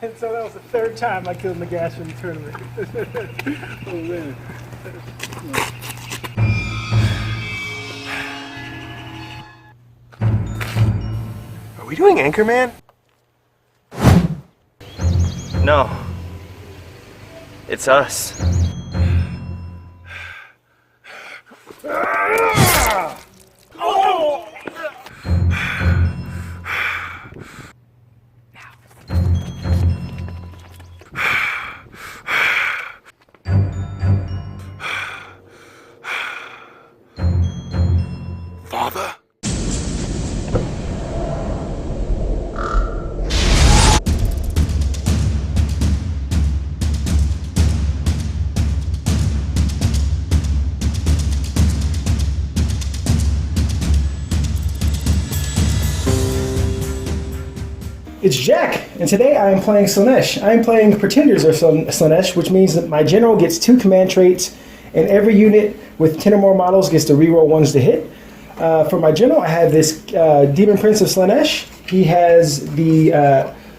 And so that was the third time I killed Nagash in the tournament. Oh man. Are we doing Anchorman? No. It's us. Father? It's Jack, and today I am playing Slaanesh. I am playing Pretenders of Slaanesh, which means that my general gets 2 command traits, and every unit with 10 or more models gets to reroll ones to hit. For my general, I have this Demon Prince of Slaanesh. He has the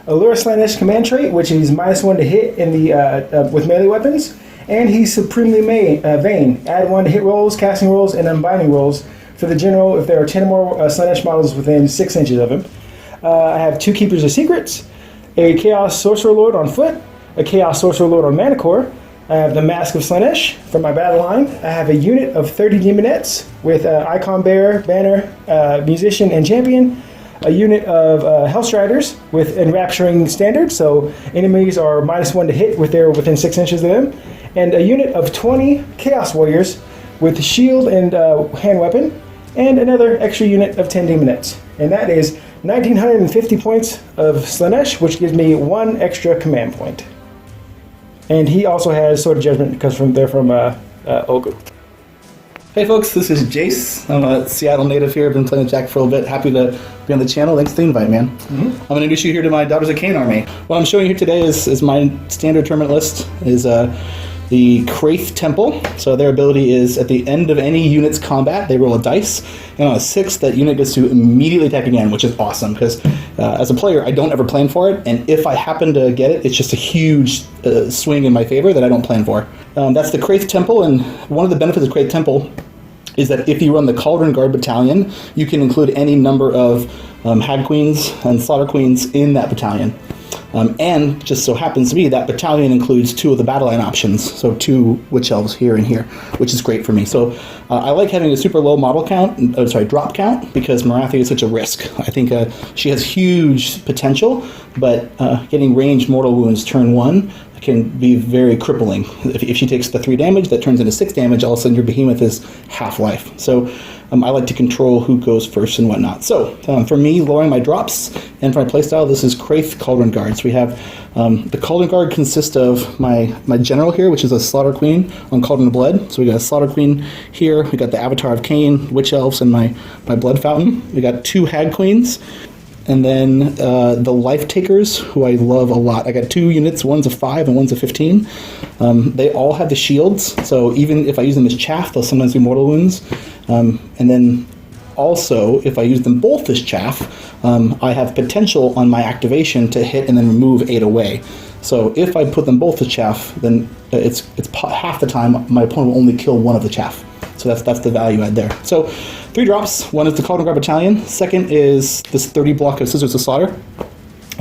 Allure Slaanesh command trait, which is -1 to hit in the with melee weapons, and he's Supremely Vain. Add 1 to hit rolls, casting rolls, and unbinding rolls for the general if there are 10 or more Slaanesh models within 6 inches of him. I have 2 Keepers of Secrets, a Chaos Sorcerer Lord on foot, a Chaos Sorcerer Lord on mana core. I have the Mask of Slaanesh for my battle line. I have a unit of 30 Demonettes with Icon Bearer, Banner, Musician, and Champion. A unit of Hellstriders with Enrapturing Standard, so enemies are -1 to hit if they're within 6 inches of them. And a unit of 20 Chaos Warriors with Shield and Hand Weapon. And another extra unit of 10 Demonettes. And that is 1,950 points of Slaanesh, which gives me 1 extra command point. And he also has Sword of Judgment because they're from Olgu. Hey folks, this is Jace. I'm a Seattle native here. I've been playing with Jack for a little bit. Happy to be on the channel. Thanks for the invite, man. I'm going to introduce you here to my Daughters of Khaine army. What I'm showing you here today is my standard tournament list. Is the Kraith Temple. So their ability is at the end of any unit's combat, they roll a dice, and on a 6, that unit gets to immediately attack again, which is awesome, because as a player, I don't ever plan for it, and if I happen to get it, it's just a huge swing in my favor that I don't plan for. That's the Kraith Temple, and one of the benefits of Kraith Temple is that if you run the Cauldron Guard Battalion, you can include any number of Hag Queens and Slaughter Queens in that battalion. And just so happens to be that battalion includes 2 of the battle line options, so 2 Witch Elves here and here, which is great for me. So I like having a super low model count, drop count, because Morathi is such a risk. I think she has huge potential, but getting ranged mortal wounds turn 1 can be very crippling. If she takes the 3 damage, that turns into 6 damage, all of a sudden your behemoth is half-life. So I like to control who goes first and whatnot. So for me, lowering my drops, and for my playstyle, this is Kraith Cauldron Guards. We have the Cauldron Guard consists of my general here, which is a Slaughter Queen on Cauldron of Blood. So we got a Slaughter Queen here, we got the Avatar of Khaine, Witch Elves, and my Blood Fountain. We got 2 Hag Queens. And then the Life Takers, who I love a lot. I got 2 units, one's a 5 and one's a 15. They all have the shields, so even if I use them as chaff, they'll sometimes do mortal wounds. And then also, if I use them both as chaff, I have potential on my activation to hit and then remove 8 away. So if I put them both as chaff, then it's half the time my opponent will only kill 1 of the chaff. So that's the value add there. So 3 drops. 1 is the Cauldron Guard Battalion. 2nd is this 30 block of Scissors of Slaughter.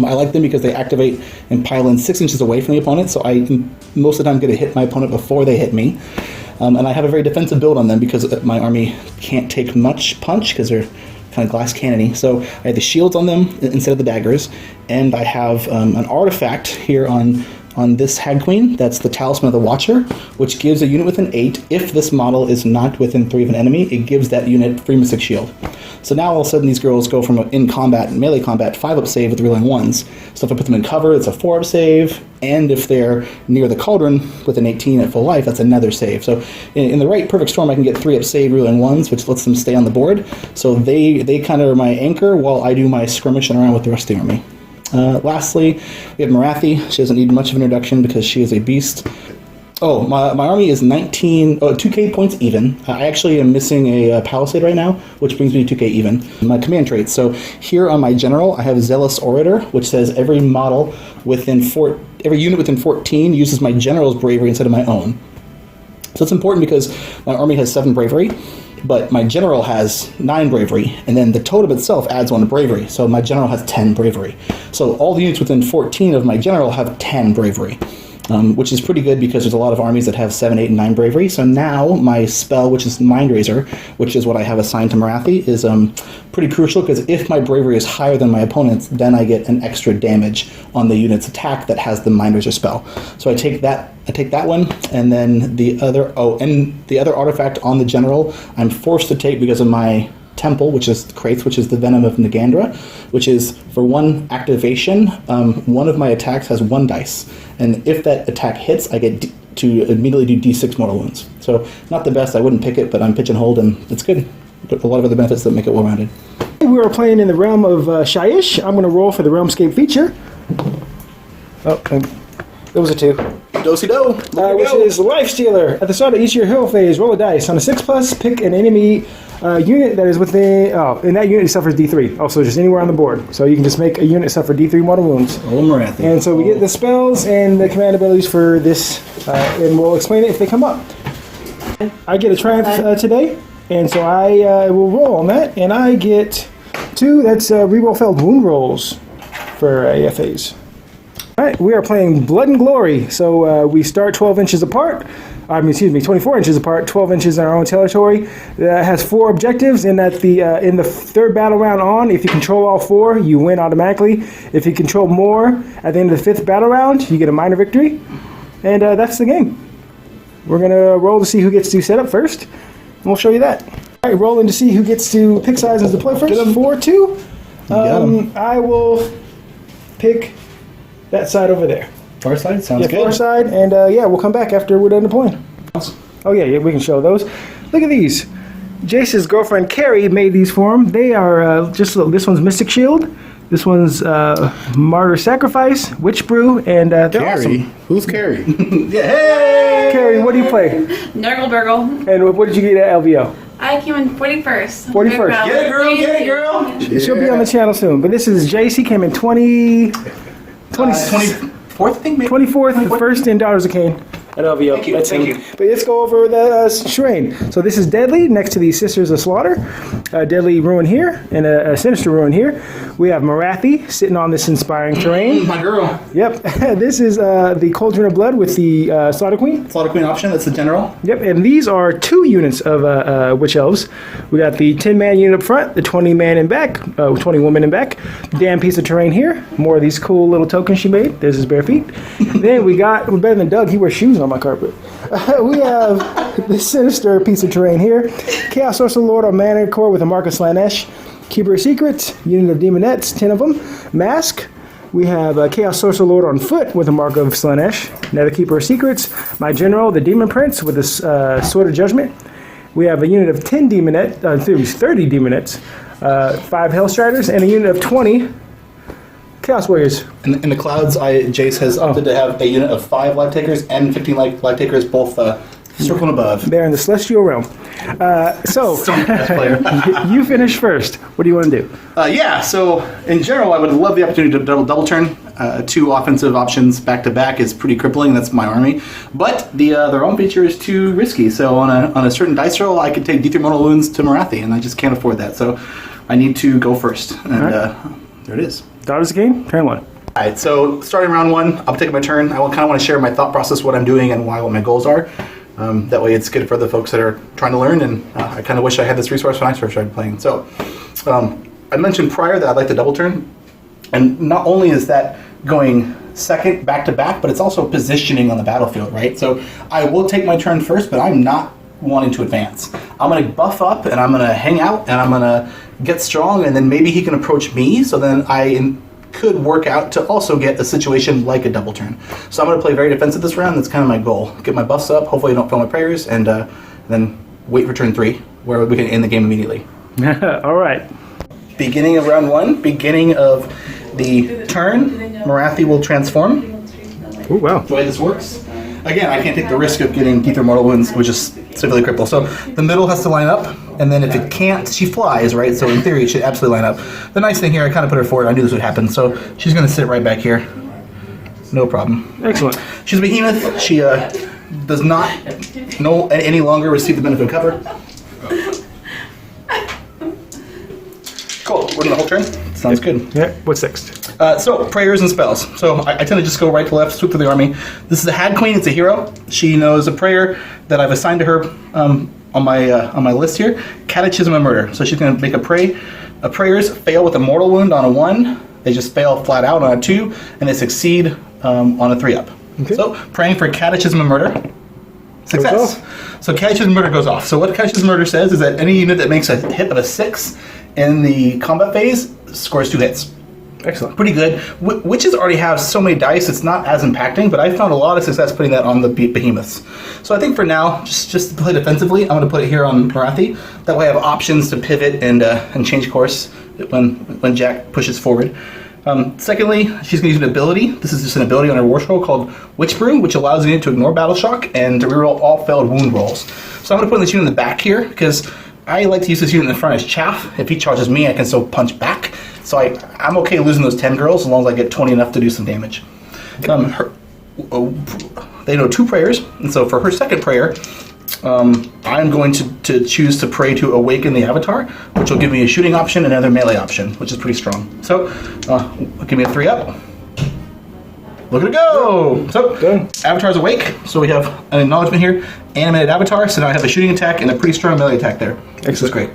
I like them because they activate and pile in 6 inches away from the opponent, so I can most of the time get to hit my opponent before they hit me. And I have a very defensive build on them because my army can't take much punch because they're kind of glass cannony. So I have the shields on them instead of the daggers, and I have an artifact here on this Hag Queen. That's the Talisman of the Watcher, which gives a unit within 8. If this model is not within 3 of an enemy, it gives that unit free Mystic Shield. So now all of a sudden these girls go from in combat, melee combat, 5-up save with reeling 1s. So if I put them in cover, it's a 4-up save, and if they're near the Cauldron with an 18 at full life, that's another save. So in the right perfect storm, I can get 3-up save, reeling 1s, which lets them stay on the board. So they kind of are my anchor while I do my skirmishing around with the rest of the army. Lastly, we have Morathi. She doesn't need much of an introduction because she is a beast. Oh, my army is 2k points even. I actually am missing a palisade right now, which brings me to 2k even. My command traits. So here on my general, I have Zealous Orator, which says every unit within 14 uses my general's bravery instead of my own. So it's important because my army has 7 bravery, but my general has 9 bravery, and then the totem itself adds 1 bravery. So my general has 10 bravery. So all the units within 14 of my general have 10 bravery. Which is pretty good because there's a lot of armies that have 7, 8, and 9 bravery. So now my spell, which is Mind Razor, which is what I have assigned to Marathi, is pretty crucial because if my bravery is higher than my opponent's, then I get an extra damage on the unit's attack that has the Mind Razor spell. So I take that one, and then the other artifact on the general, I'm forced to take because of my Temple, which is Kraith, which is the Venom of Nagandra, which is for 1 activation, one of my attacks has 1 dice. And if that attack hits, I get to immediately do d6 mortal wounds. So not the best, I wouldn't pick it, but I'm pitch and hold, and it's good. But a lot of other benefits that make it well-rounded. We are playing in the realm of Shyish. I'm going to roll for the Realmscape feature. Oh, it was a 2. Do-si-do. Which is Life Stealer. At the start of each of your hero phase, roll a dice. On a 6+, pick an enemy unit that is within... Oh, and that unit suffers D3. Also, just anywhere on the board. So you can just make a unit suffer D3 mortal wounds. And so we get the spells and the command abilities for this, and we'll explain it if they come up. I get a triumph today, and so I will roll on that, and I get 2. That's reroll failed wound rolls for AFAs. All right, we are playing Blood and Glory. So we start 12 inches apart. 24 inches apart, 12 inches in our own territory. That has 4 objectives, and at the in the 3rd battle round on, if you control all 4, you win automatically. If you control more, at the end of the 5th battle round, you get a minor victory. And that's the game. We're going to roll to see who gets to set up first, and we'll show you that. All right, rolling to see who gets to pick sides as the play first. 4-2. I will pick that side over there. Far side? Sounds good. Far side, and we'll come back after we're done deploying. Oh yeah, we can show those. Look at these. Jace's girlfriend Carrie made these for him. They are this one's Mystic Shield, this one's Martyr Sacrifice, Witch Brew, and they're Carrie? awesome. Who's Carrie? Yeah, hey! Carrie, what do you play? Nurgle Burgle. And what did you get at LVO? I came in 41st. 41st. Get it, girl! She'll be on the channel soon. But this is Jace. He came in 24th, I think, maybe? 24th, the first in Daughters of Khaine at LVO. Thank you, That's thank him. you. But let's go over the terrain. So this is Deadly next to the Sisters of Slaughter. Deadly ruin here and a Sinister ruin here. We have Marathi sitting on this inspiring terrain. My girl. Yep. This is the Cauldron of Blood with the Slaughter Queen. Slaughter Queen option, that's the general. Yep, and these are 2 units of Witch Elves. We got the 10-man unit up front, the 20-man in back, 20-woman in back. Damn piece of terrain here. More of these cool little tokens she made. There's his bare feet. Then we're better than Doug, he wears shoes on my carpet. We have this Sinister piece of terrain here. Chaos Sorcerer Lord on Mana Core with a mark of Slaanesh. Keeper of Secrets, unit of Demonettes, 10 of them. Mask. We have Chaos Sorcerer Lord on foot with a mark of Slaanesh. Another Keeper of Secrets. My General, the Demon Prince with a Sword of Judgment. We have a unit of 30 Demonettes, 5 Hellstriders, and a unit of 20 Chaos Warriors. In the clouds, Jace has opted to have a unit of 5 Life Takers and 15 Life Takers, both circle and above. They're in the Celestial Realm. You finish first. What do you want to do? So in general, I would love the opportunity to double turn. 2 offensive options back to back is pretty crippling. That's my army. But the realm feature is too risky. So on a certain dice roll, I could take D3 mortal wounds to Marathi, and I just can't afford that. So I need to go first. And there it is. Daughters of Khaine, turn 1. Alright, so starting round 1, I'll take my turn. I kind of want to share my thought process, what I'm doing, and what my goals are. That way it's good for the folks that are trying to learn, and I kind of wish I had this resource when I first started playing. So I mentioned prior that I'd like to double turn, and not only is that going second back to back, but it's also positioning on the battlefield, right? So I will take my turn first, but I'm not wanting to advance. I'm going to buff up, and I'm going to hang out, and I'm going to get strong, and then maybe he can approach me, so then I could work out to also get a situation like a double turn. So I'm going to play very defensive this round. That's kind of my goal. Get my buffs up, hopefully I don't fail my prayers, and then wait for turn 3, where we can end the game immediately. All right. Beginning of round 1, beginning of the turn, Marathi will transform. Oh, wow. The way this works. again, I can't take the risk of getting D3 mortal wounds, which is severely cripple. So the middle has to line up, and then if it can't, she flies, right? So in theory, it should absolutely line up. The nice thing here, I kind of put her forward. I knew this would happen, so she's going to sit right back here. No problem. Excellent. She's a behemoth. She does not any longer receive the benefit of cover. Cool. We're doing the whole turn. Sounds good. Yeah. What's next? So prayers and spells. So I tend to just go right to left, swoop through the army. This is a Hag Queen. It's a hero. She knows a prayer that I've assigned to her on my list here. Catechism of Murder. So she's going to make a prayer. Prayers fail with a mortal wound on a 1. They just fail flat out on a 2, and they succeed on a 3-up. Okay. So praying for Catechism of Murder. Success. So Catechism of Murder goes off. So what Catechism of Murder says is that any unit that makes a hit of a 6 in the combat phase scores 2 hits. Excellent. Pretty good. Witches already have so many dice, it's not as impacting, but I found a lot of success putting that on the behemoths. So I think for now, just to play defensively, I'm going to put it here on Marathi. That way I have options to pivot and change course when Jack pushes forward. Secondly, she's going to use an ability. This is just an ability on her war scroll called Witch Brew, which allows the unit to ignore battle shock and to reroll all failed wound rolls. So I'm going to put this unit in the back here because I like to use this unit in the front as chaff. If he charges me, I can still punch back. So I'm okay losing those 10 girls as long as I get 20 enough to do some damage. They know 2 prayers, and so for her second prayer, I'm going to choose to pray to awaken the avatar, which will give me a shooting option and another melee option, which is pretty strong. So give me a 3-up. Look at it go! So avatar's awake, so we have an acknowledgement here. Animated avatar, so now I have a shooting attack and a pretty strong melee attack there. This is great.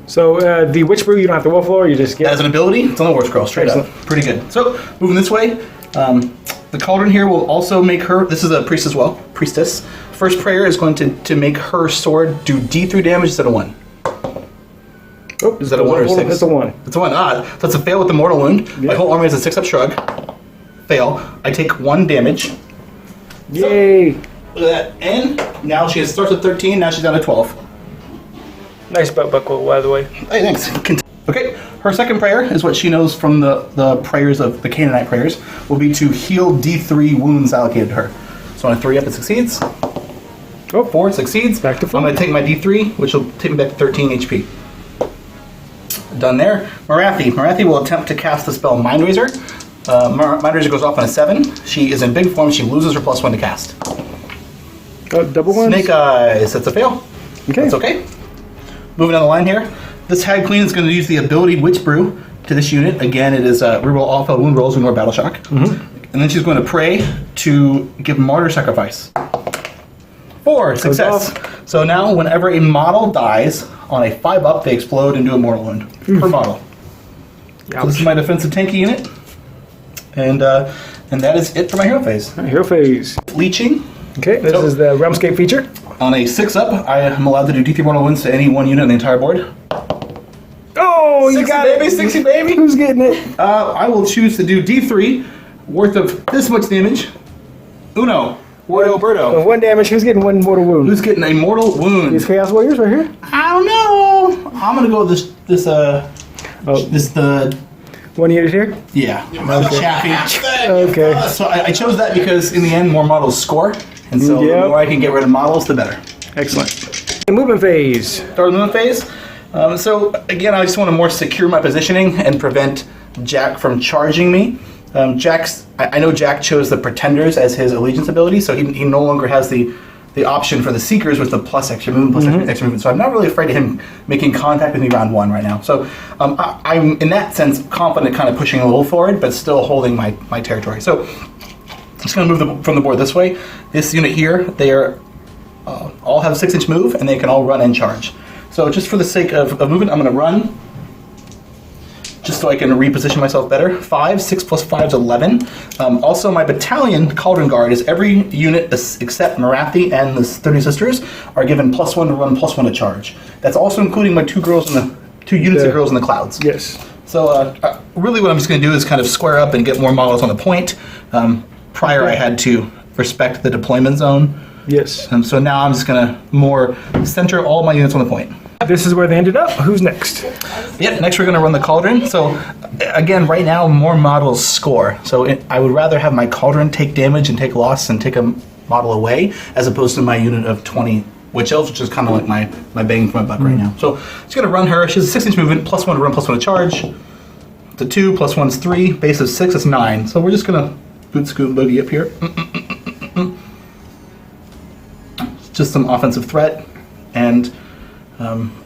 So the Witch Brew, you don't have to roll for, you just get... As an ability, it's on the war scroll, straight up. Pretty good. So, moving this way, the cauldron here will also make her... This is a priest as well, priestess. First prayer is going to make her sword do D3 damage instead of 1. Oh, is that a 1 or 6? It's a 1. It's a 1. So it's a fail with the mortal wound. Yeah. My whole army is a 6-up shrug. Fail. I take 1 damage. Yay! So, look at that. And now she starts at 13, now she's down to 12. Nice belt buckle, by the way. Hey, thanks. Okay, her second prayer is what she knows from the prayers of the Canaanite prayers, will be to heal D3 wounds allocated to her. So on a 3-up, it succeeds. Oh, 4 succeeds. Back to 4. I'm going to take my D3, which will take me back to 13 HP. Done there. Marathi will attempt to cast the spell Mind Razor. Mind Razor goes off on a 7. She is in big form. She loses her +1 to cast. Double ones? Snake Eyes. That's a fail. Okay. That's okay. Moving down the line here. This Hag Queen is going to use the ability Witch Brew to this unit. Again, it is reroll all failed wound rolls, ignore battle shock. And then she's going to pray to give Martyr Sacrifice. 4, success. So now whenever a model dies on a 5-up, they explode and do a mortal wound per model. So this is my defensive tanky unit. And that is it for my hero phase. Hero phase. Leeching. Okay, this is the Realmscape feature. On a 6-up, I am allowed to do D3 mortal wounds to any one unit on the entire board. Oh, you got it! 60 baby! Who's getting it? I will choose to do D3 worth of this much damage. Uno. Roberto. 1 damage. Who's getting 1 mortal wound? Who's getting a mortal wound? These Chaos Warriors right here? I don't know. I'm gonna go with this the 1 unit here? Yeah. Chaffy. Okay. So I chose that because in the end more models score. And so the more I can get rid of models, the better. Excellent. The movement phase. Start with movement phase. So again, I just want to more secure my positioning and prevent Jack from charging me. I know Jack chose the Pretenders as his allegiance ability, so he no longer has the option for the Seekers with the plus extra movement, extra movement. So I'm not really afraid of him making contact with me round 1 right now. So I'm, in that sense, confident kind of pushing a little forward, but still holding my territory. So I'm just going to move from the board this way. This unit here, they are all have a 6-inch move, and they can all run and charge. So just for the sake of movement, I'm going to run, just so I can reposition myself better. 5, 6 plus 5 is 11. Also, my battalion, Cauldron Guard, is every unit except Marathi and the 30 Sisters are given +1 to run, +1 to charge. That's also including my 2 units of girls in the clouds. Yes. So really what I'm just going to do is kind of square up and get more models on the point. Prior I had to respect the deployment zone. Yes. So now I'm just going to more center all my units on the point. This is where they ended up. Who's next? Yep, next we're going to run the Cauldron. So again, right now more models score. So I would rather have my Cauldron take damage and take loss and take a model away, as opposed to my unit of 20 Witch Elves, which is kind of like my bang for my buck right now. So it's going to run her. She has a 6-inch movement, +1 to run, +1 to charge. It's a 2, +1 is 3, base of 6 is 9. So we're just going to boot scoot boogie up here. Just some offensive threat, and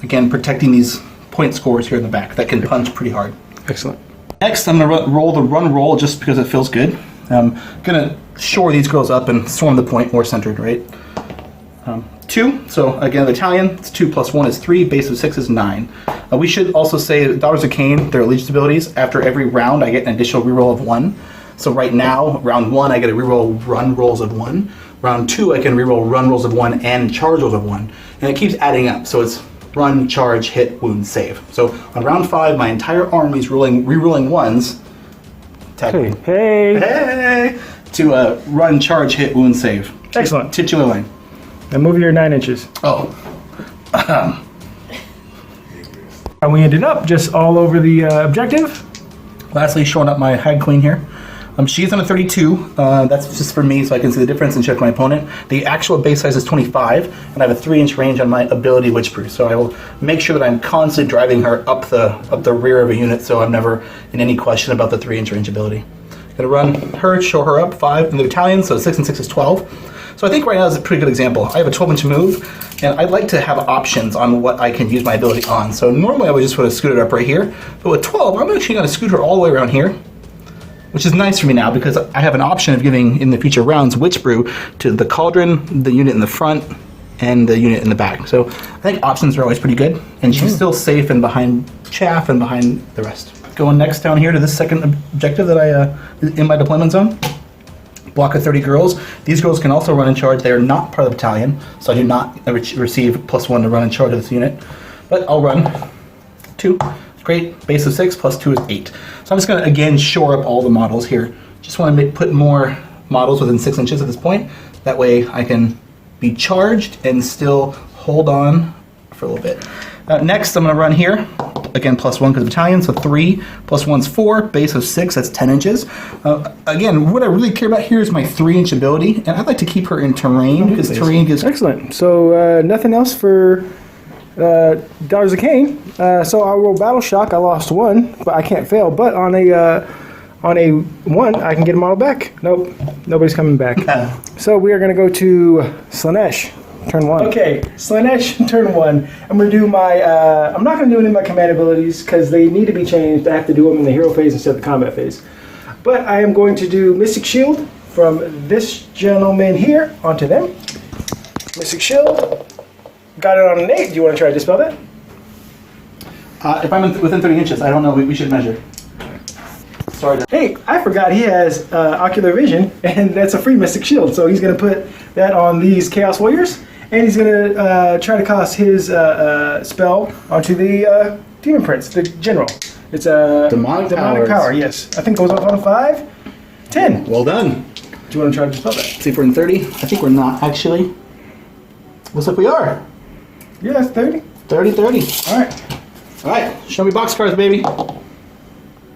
again, protecting these point scorers here in the back that can punch pretty hard. Excellent. Next, I'm going to roll the run roll just because it feels good. I'm going to shore these girls up and swarm the point more centered, right? 2, so again, the Italian, it's 2 + 1 is 3, base of 6 is 9. We should also say Daughters of Khaine, their allegiance abilities, after every round I get an additional reroll of 1. So right now, round 1, I get a reroll run rolls of 1. Round 2, I can reroll run rolls of 1 and charge rolls of 1. And it keeps adding up, so it's run, charge, hit, wound, save. So on round 5, my entire army is re-rolling 1s. Hey! To run, charge, hit, wound, save. Excellent. Titular line. Now move your 9 inches. Oh. And we ended up just all over the objective. Lastly, showing up my Hag Queen here. She's on a 32. That's just for me, so I can see the difference and check my opponent. The actual base size is 25, and I have a 3-inch range on my ability Witchbrew. So I will make sure that I'm constantly driving her up the rear of a unit, so I'm never in any question about the 3-inch range ability. Gonna run her, show her up 5 in the Italian, so 6 and 6 is 12. So I think right now is a pretty good example. I have a 12-inch move, and I'd like to have options on what I can use my ability on. So normally I would just put a scooter up right here, but with 12, I'm actually gonna scoot her all the way around here, which is nice for me now because I have an option of giving, in the future rounds, Witchbrew to the Cauldron, the unit in the front, and the unit in the back. So I think options are always pretty good, and she's still safe and behind chaff and behind the rest. Going next down here to this second objective that I in my deployment zone. Block of 30 girls. These girls can also run and charge. They are not part of the battalion, so I do not receive +1 to run and charge of this unit. But I'll run 2. Great. Base of 6 + 2 is 8. So I'm just going to again shore up all the models here. Just want to put more models within 6 inches at this point. That way I can be charged and still hold on for a little bit. Next, I'm going to run here. Again, +1 because of battalion, so 3 + 1 is 4, base of 6, that's 10 inches. Again, what I really care about here is my 3-inch ability, and I'd like to keep her in terrain, because terrain gives... Excellent. So nothing else for Daughters of Khaine. So I'll roll Battle Shock. I lost 1, but I can't fail. But on a 1, I can get them all back. Nope, nobody's coming back. So we are going to go to Slaanesh. Turn 1. Okay, Slaanesh, turn 1. I'm going to do my, I'm not going to do any of my command abilities because they need to be changed. I have to do them in the hero phase instead of the combat phase. But I am going to do Mystic Shield from this gentleman here onto them. Mystic Shield. Got it on an 8. Do you want to try to dispel that? If I'm within 30 inches, I don't know, we should measure. Sorry. Hey, I forgot he has Ocular Vision, and that's a free Mystic Shield. So he's going to put that on these Chaos Warriors. And he's going to try to cast his spell onto the Demon Prince, the General. It's a Demonic Power, yes. I think goes off on a 5. 10. Well done. Do you want to try to dispel that? See if we're in 30. I think we're not, actually. Looks like we are. Yeah, that's 30. 30, 30. All right. All right, show me box cards, baby.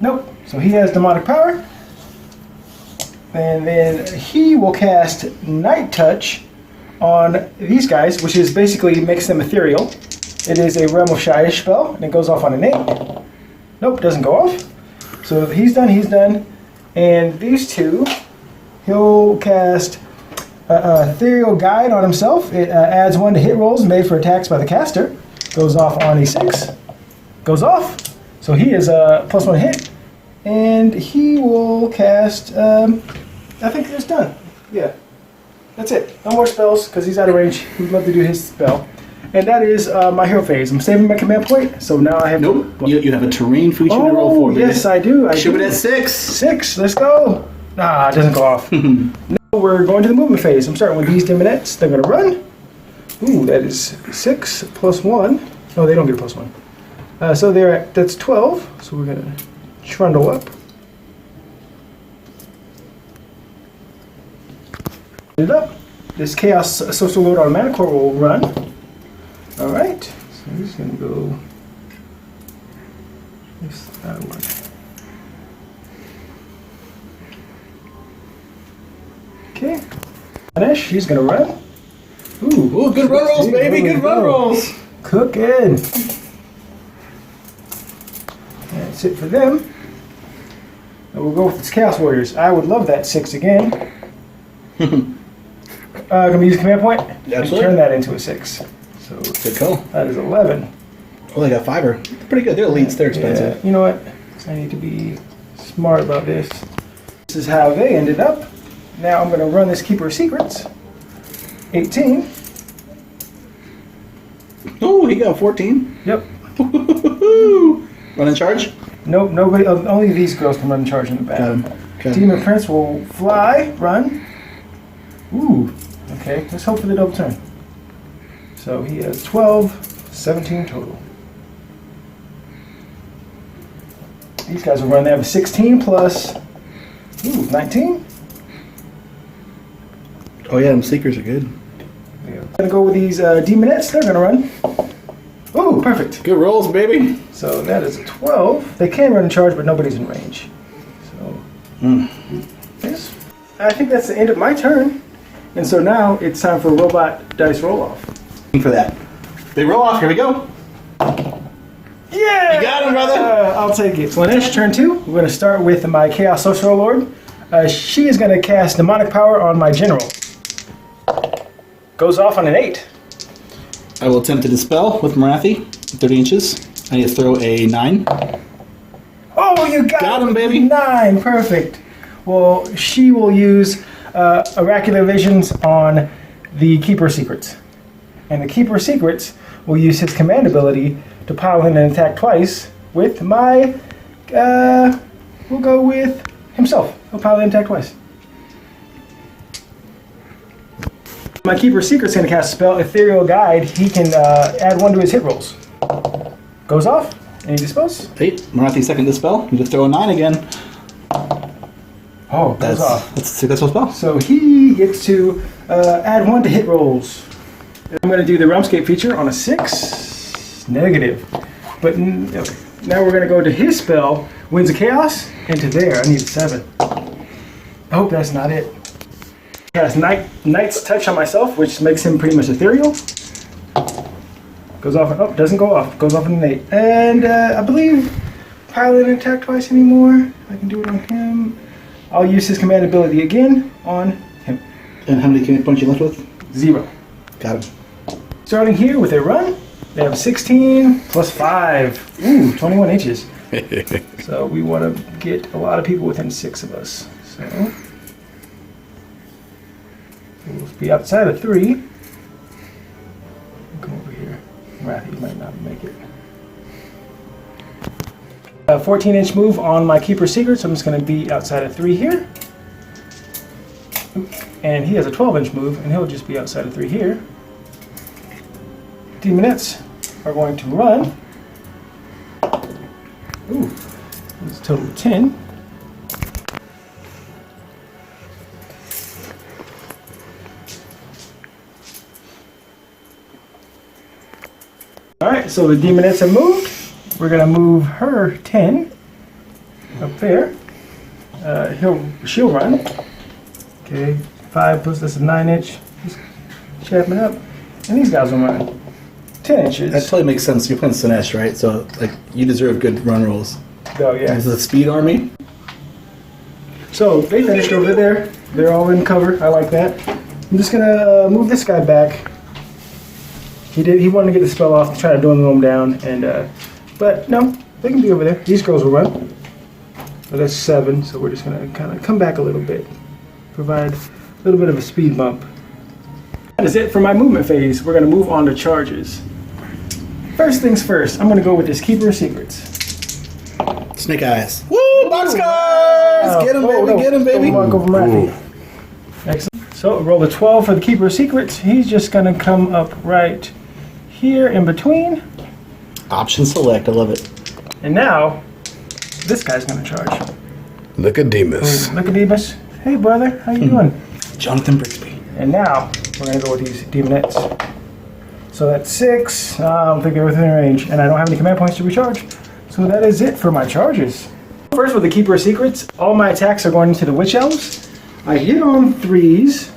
Nope. So he has Demonic Power. And then he will cast Night Touch on these guys, which is basically makes them ethereal. It is a Realm of Shyish spell, and it goes off on an 8. Nope, doesn't go off. So he's done. And these two, he'll cast Ethereal Guide on himself. It adds 1 to hit rolls made for attacks by the caster. Goes off on a 6. Goes off. So he is a +1 hit. And he will cast, I think that's done. Yeah. That's it. No more spells, because he's out of range. We'd love to do his spell. And that is my hero phase. I'm saving my command point, so now I have... Nope. You have a terrain feature to roll for. Yes, I do. Show it at 6. 6. Let's go. Ah, it doesn't go off. Now we're going to the movement phase. I'm starting with these Demonettes. They're going to run. Ooh, that is 6 + 1. No, they don't get a +1. So they're at, that's 12. So we're going to trundle up. It up. This Chaos Social Load Automatic Core will run. Alright. So he's going to go... That'll work. Okay. Slaanesh, he's gonna run. Ooh, good run rolls, baby. Good run rolls. Cooking. That's it for them. And we'll go with this Chaos Warriors. I would love that 6 again. Can we use a command point? Absolutely. Turn that into a 6. So Good call. that is 11. Oh, they got fiber. Pretty good. They're elites. They're expensive. Yeah, you know what? I need to be smart about this. This is how they ended up. Now I'm going to run this Keeper of Secrets. 18. Oh, he got 14. Yep. Run in charge? Nope, nobody. Only these girls can run in charge in the back. Got him. Got him. Demon Prince will fly, run. Ooh. Okay, let's hope for the double turn. So he has 12, 17 total. These guys will run. They have a 16 plus. Ooh, 19. Oh, yeah, them Seekers are good. I'm gonna go with these Demonettes. They're gonna run. Ooh, perfect. Good rolls, baby. So that is a 12. They can run in charge, but nobody's in range. So, yes. I think that's the end of my turn. And so now it's time for a robot dice roll off. For that. Big roll off. Here we go. Yeah! You got him, brother. I'll take it. Slaanesh, turn 2. We're going to start with my Chaos Sorcerer Lord. She is going to cast Demonic Power on my General. Goes off on an 8. I will attempt to dispel with Marathi. 30 inches. I need to throw a 9. Oh, you got him, baby. 9. Perfect. Well, she will use Oracular Visions on the Keeper of Secrets. And the Keeper of Secrets will use his command ability to pile in and attack twice with my, we'll go with himself. He'll pile in and attack twice. My Keeper of Secret's going to cast a spell, Ethereal Guide. He can add 1 to his hit rolls. Goes off, and he dispels. 8. Marathi second dispel. Need to throw a 9 again. Oh, goes off. That's a successful spell. So he gets to add 1 to hit rolls. I'm going to do the Realmscape feature on a 6. Negative. But okay. Now we're going to go to his spell, Winds of Chaos, and to there. I need a 7. I hope that's not it. He has Knight's Touch on myself, which makes him pretty much ethereal. Goes off, oh, doesn't go off. Goes off in an 8. And I believe Pilot didn't attack twice anymore. I can do it on him. I'll use his command ability again on him. And how many command points you left with? 0. Got him. Starting here with a run, they have 16 plus 5. Ooh, 21 inches. So we want to get a lot of people within 6 of us. So we'll be outside of 3. Come over here. Matthew might not make it. A 14-inch move on my Keeper Secret, so I'm just going to be outside of 3 here. And he has a 12-inch move, and he'll just be outside of 3 here. Demonettes are going to run. Ooh, it's a total of 10. Alright, so the Demonettes have moved. We're going to move her 10 up there. She'll run. Okay, 5 plus that's a 9-inch. Just chapping up. And these guys will run 10 inches. That totally makes sense. You're playing Slaanesh, right? So, like, you deserve good run rolls. Oh, yeah. This is a speed army. So, they finished over there. They're all in cover. I like that. I'm just going to move this guy back. He wanted to get the spell off, try to dwindle him down, and but no, they can be over there. These girls will run. So that's 7, so we're just gonna kind of come back a little bit, provide a little bit of a speed bump. That is it for my movement phase. We're gonna move on to charges. First things first, I'm gonna go with this Keeper of Secrets. Snake eyes. Woo! Boxcars! Get him, baby! No. Get him, baby! Don't walk over my feet. Excellent. So roll a 12 for the Keeper of Secrets. He's just gonna come up right here in between. Option select. I love it. And now, this guy's gonna charge. Nicodemus. Nicodemus. Hey brother, how you doing? Jonathan Brixby. And now, we're gonna go with these Demonettes. So that's 6. I don't think they're within range. And I don't have any command points to recharge. So that is it for my charges. First with the Keeper of Secrets, all my attacks are going into the Witch Elves. I hit on 3s.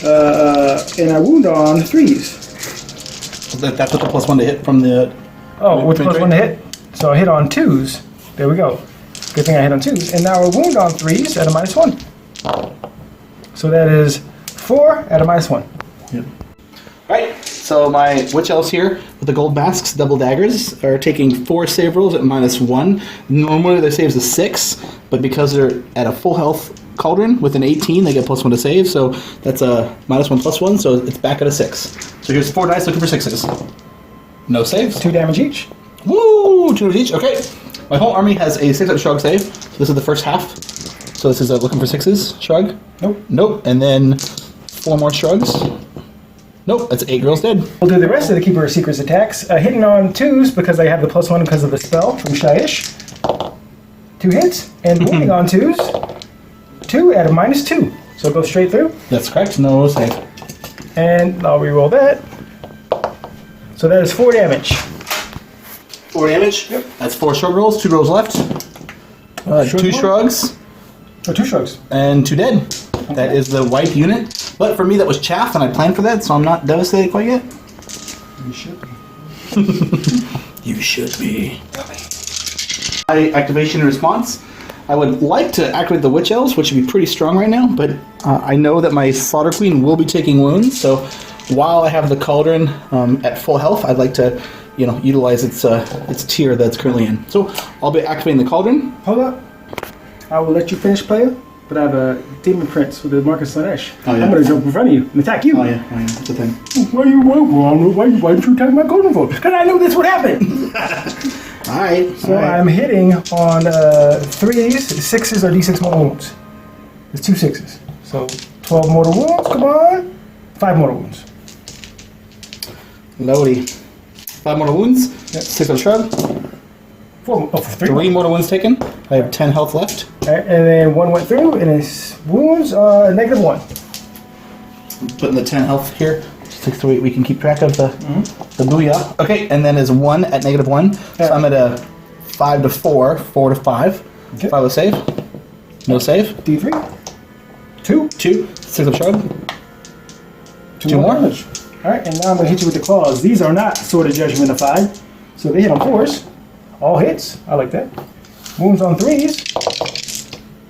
And I wound on 3s. That's with the +1 to hit from the. Oh, with the +1 to hit. So I hit on 2s. There we go. Good thing I hit on 2s. And now I wound on 3s at a -1. So that is 4 at a -1. Yep. Alright, so my witch elves here with the gold masks, double daggers, are taking 4 save rolls at -1. Normally their saves is 6, but because they're at a full health cauldron with an 18, they get +1 to save, so that's a -1 +1, so it's back at a 6. So here's 4 dice looking for 6s. No saves. 2 damage each. Woo! 2 damage each, okay. My whole army has a 6-up shrug save, so this is the first half. So this is looking for 6s, shrug. Nope. Nope, and then 4 more shrugs. Nope, that's 8 girls dead. We'll do the rest of the Keeper of Secrets attacks. Hitting on 2s because I have the +1 because of the spell from Shyish. 2 hits. And wounding on 2s. 2 at a -2. So go straight through. That's correct, no save. And I'll re-roll that. So that is 4 damage. 4 damage? Yep. That's 4 shrug rolls, 2 rolls left. 2 shrugs, Oh, 2 shrugs. and 2 dead. That is the white unit. But for me, that was chaff, and I planned for that, so I'm not devastated quite yet. You should be. You should be. My activation and response. I would like to activate the Witch Elves, which would be pretty strong right now, but I know that my Slaughter Queen will be taking wounds, so while I have the Cauldron at full health, I'd like to, utilize its tier that's currently in. So I'll be activating the Cauldron. Hold up. I will let you finish, player, but I have a Demon Prince with the Marcus Slaanesh. Oh, yeah. I'm going to jump in front of you and attack you. Oh yeah, that's the thing. Why didn't you attack my Golden Vote? Because I knew this would happen. Alright. So I'm hitting on 3s, 6s, or d6 mortal wounds. It's 2 6s. So 12 mortal wounds, come on. 5 mortal wounds. Loady. 5 mortal wounds. Yep. 6 on shrug. 3 mortal wounds taken. I have 10 health left. Alright, and then 1 went through, and his wounds are -1. Putting the 10 health here, just so we can keep track of the booyah. Okay, and then is 1 at -1. So I'm at a 5 to 4, 4 to 5. Okay. 5 with save. No save. D3. 2. 2. 6 of shrug. 2 more. Damage. Alright, and now I'm going to hit you with the claws. These are not Sword of Judgmentified, so they hit on 4s. All hits. I like that. Wounds on 3s.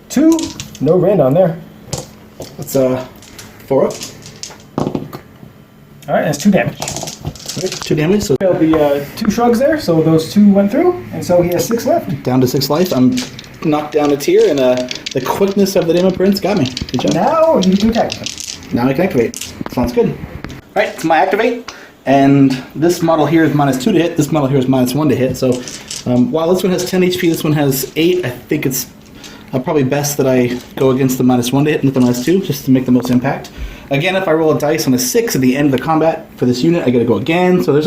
2. No rend on there. That's 4 up. Alright, that's 2 damage. 2 damage, so There'll be 2 shrugs there, so those 2 went through, and so he has 6 left. down to 6 life. I'm knocked down a tier, and the quickness of the Demon Prince got me. Good job. Now you can attack him. Now I can activate. Sounds good. Alright, so my activate. And this model here is -2 to hit. This model here is -1 to hit. So while this one has 10 HP, this one has 8. I think it's probably best that I go against the -1 to hit and not the -2, just to make the most impact. Again, if I roll a dice on a 6 at the end of the combat for this unit, I got to go again. So there's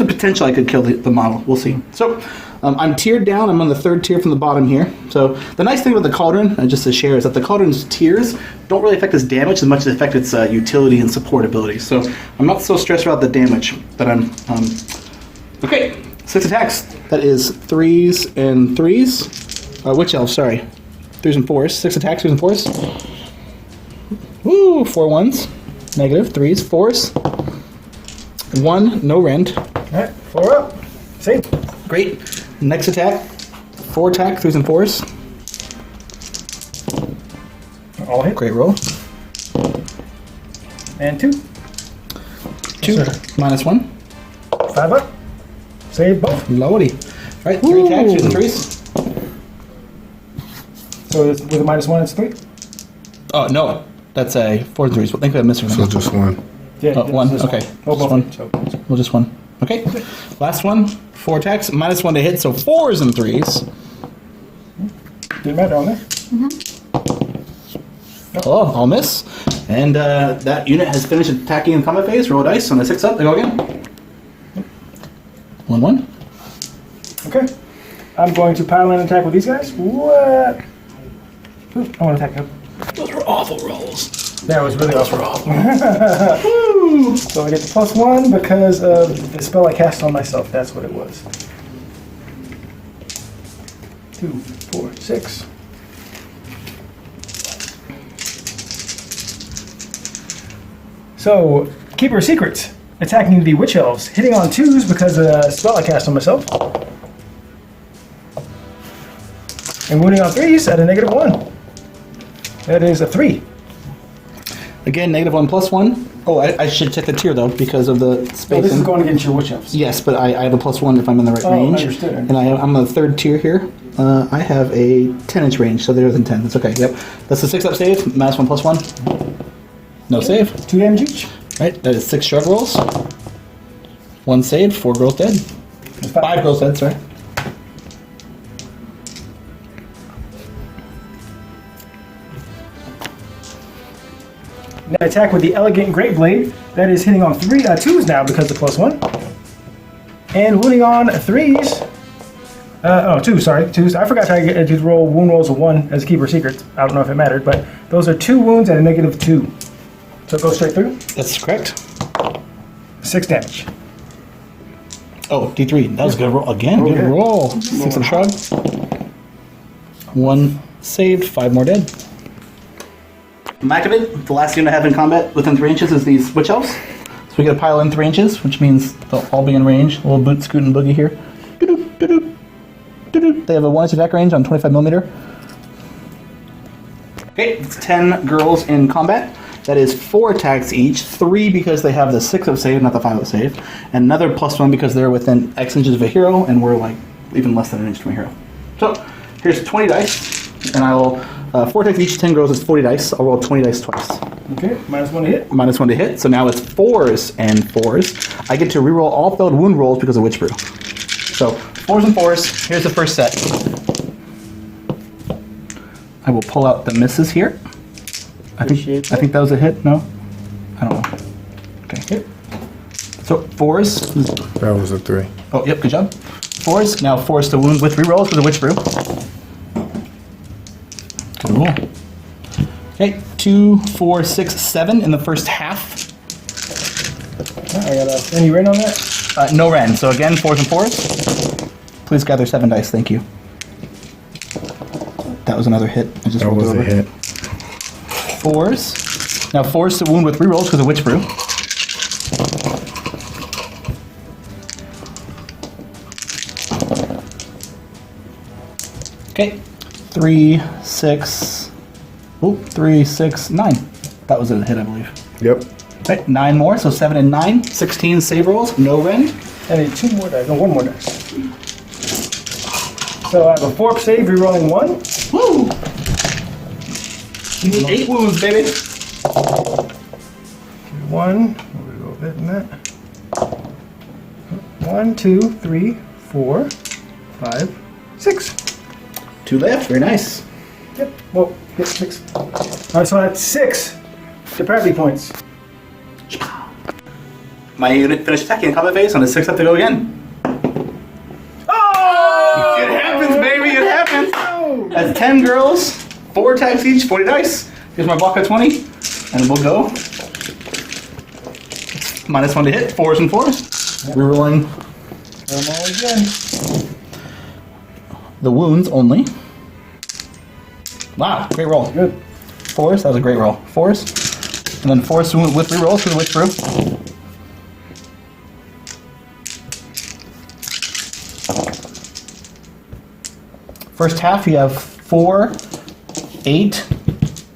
a potential I could kill the model. We'll see. So I'm tiered down. I'm on the 3rd tier from the bottom here. So the nice thing about the Cauldron, just to share, is that the Cauldron's tiers don't really affect its damage as much as affect its utility and support abilities. So I'm not so stressed about the damage that I'm... Okay, 6 attacks. That is 3s and 3s. Witch Elf, sorry. 3s and 4s. 6 attacks, 3s and 4s. Woo, 4 1s. Negative, 3s, 4s. 1, no rend. Alright, 4 up. Save. Great. Next attack. 4 attack, 3s and 4s. All hit. Great roll. And 2. 2, Yes, sir. -1. 5 up. Save both. Lordy. Alright, 3 attacks, 3s and 3s. So with a -1, it's 3? Oh, no. That's a 4 and 3s. Well, I think I missed So one. just 1. Yeah, Oh, 1. just Okay. Oh, Just both. 1. So, Well, just 1. Okay. Last one. 4 attacks, -1 to hit, so 4s and 3s. didn't matter on there. Oh, I'll miss. And that unit has finished attacking in combat phase. Roll a dice. On a 6 up, they go again. 1 1. Okay. I'm going to pile in and attack with these guys. What? Ooh, I want to attack him. Those were awful rolls. That was really awful. So I get the +1 because of the spell I cast on myself. That's what it was. 2, 4, 6. So, Keeper of Secrets, attacking the Witch Elves, hitting on 2s because of the spell I cast on myself. And wounding on 3s at a -1. That is a 3. Again, -1 +1. Oh, I should check the tier though because of the So spacing. this is going against your Witch Elves. Yes, but I have a +1 if I'm in the right range. Understood. And I'm on the 3rd tier here. I have a 10-inch range, so they're within 10. That's okay. Yep. That's a 6-up save. -1 +1. No save. 2 damage each. Right. That is 6 shrug rolls. 1 save. 4 girls dead. 5 girls dead. Sorry. Now attack with the Elegant Great Blade. That is hitting on 2s now because of the +1. And wounding on 3s. 2, sorry. 2s. I forgot to roll wound rolls of 1 as a Keeper of Secrets. I don't know if it mattered, but those are 2 wounds at a -2. So it goes straight through. That's correct. 6 damage. Oh, D3. That was a good roll. Again, good yeah. roll. 6 of shrug. 1 saved. 5 more dead. MacLeod, the last unit I have in combat within 3 inches is these Witch Elves. So we get a pile in 3 inches, which means they'll all be in range. A little boot, scoot, and boogie here. Doo-doo, doo-doo, doo-doo. They have a 1-inch attack range on 25mm. Okay, it's 10 girls in combat. That is 4 attacks each. 3 because they have the 6-up save, not the 5-up save. And another +1 because they're within X inches of a hero, and we're like even less than an inch from a hero. So here's 20 dice, and I will 4 attacks each. 10 girls is 40 dice. I'll roll 20 dice twice. Okay, -1 to hit. -1 to hit. So now it's 4s and 4s. I get to reroll all failed wound rolls because of Witch Brew. So 4s and 4s. Here's the first set. I will pull out the misses here. I think that was a hit. No, I don't know. Okay. Hit. So 4s. That was a 3. Oh, yep. Good job. 4s. Now 4s to wound with rerolls for the Witch Brew. Good roll. Okay, 2, 4, 6, 7 in the first half. I got any ren on that? No ren. So again, 4s and 4s. Please gather 7 dice. Thank you. That was another hit. I just That rolled was over. a hit. 4s. Now 4s to wound with rerolls because of Witch Brew. Okay. 3, 6. Oh, 3, 6, 9. That was a hit, I believe. Yep. Okay, 9 more, so 7 and 9. 16 save rolls, no ren. I need 2 more dice. No, 1 more dice. So I have a 4 save, rerolling 1. Woo! You need 8 wounds, baby. 1. We'll go a bit in that. 1, 2, 3, 4, 5, 6. 2 left, very nice. Yep. Well, yep, 6. Alright, so that's 6 depravity points. My unit finished attacking in combat phase on a 6 up to go again. Oh! It happens, baby, it happens. Oh! That's 10 girls, 4 attacks each, 40 dice. Here's my block of 20, and we'll go. -1 to hit, 4s and 4s. Rerolling Come on again. the wounds only. Wow, great roll. Good. 4s, that was a great roll. 4s, and then 4s with rerolls for the Witch Brew. First half, you have 4, 8,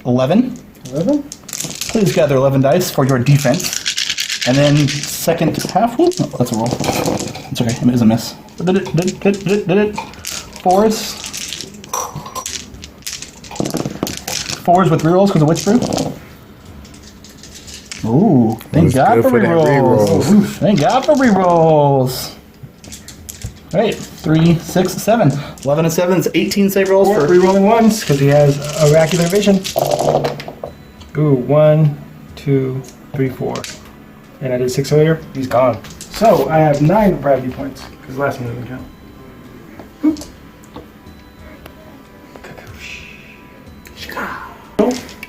11. 11. Please gather 11 dice for your defense. And then second half, whoop, no, that's a roll. It's okay, it is a miss. Did it. 4s. 4s with rerolls because of Witch Brew. Ooh, thank Was God good for for that rerolls. rerolls. Thank God for rerolls. All right, 3, 6, 7. 11 and 7 is 18 save rolls for Rerolling 1s because he has oracular vision. Ooh, 1, 2, 3, 4. And I did 6 earlier. He's gone. So I have 9 depravity points because the last one didn't count. Oop.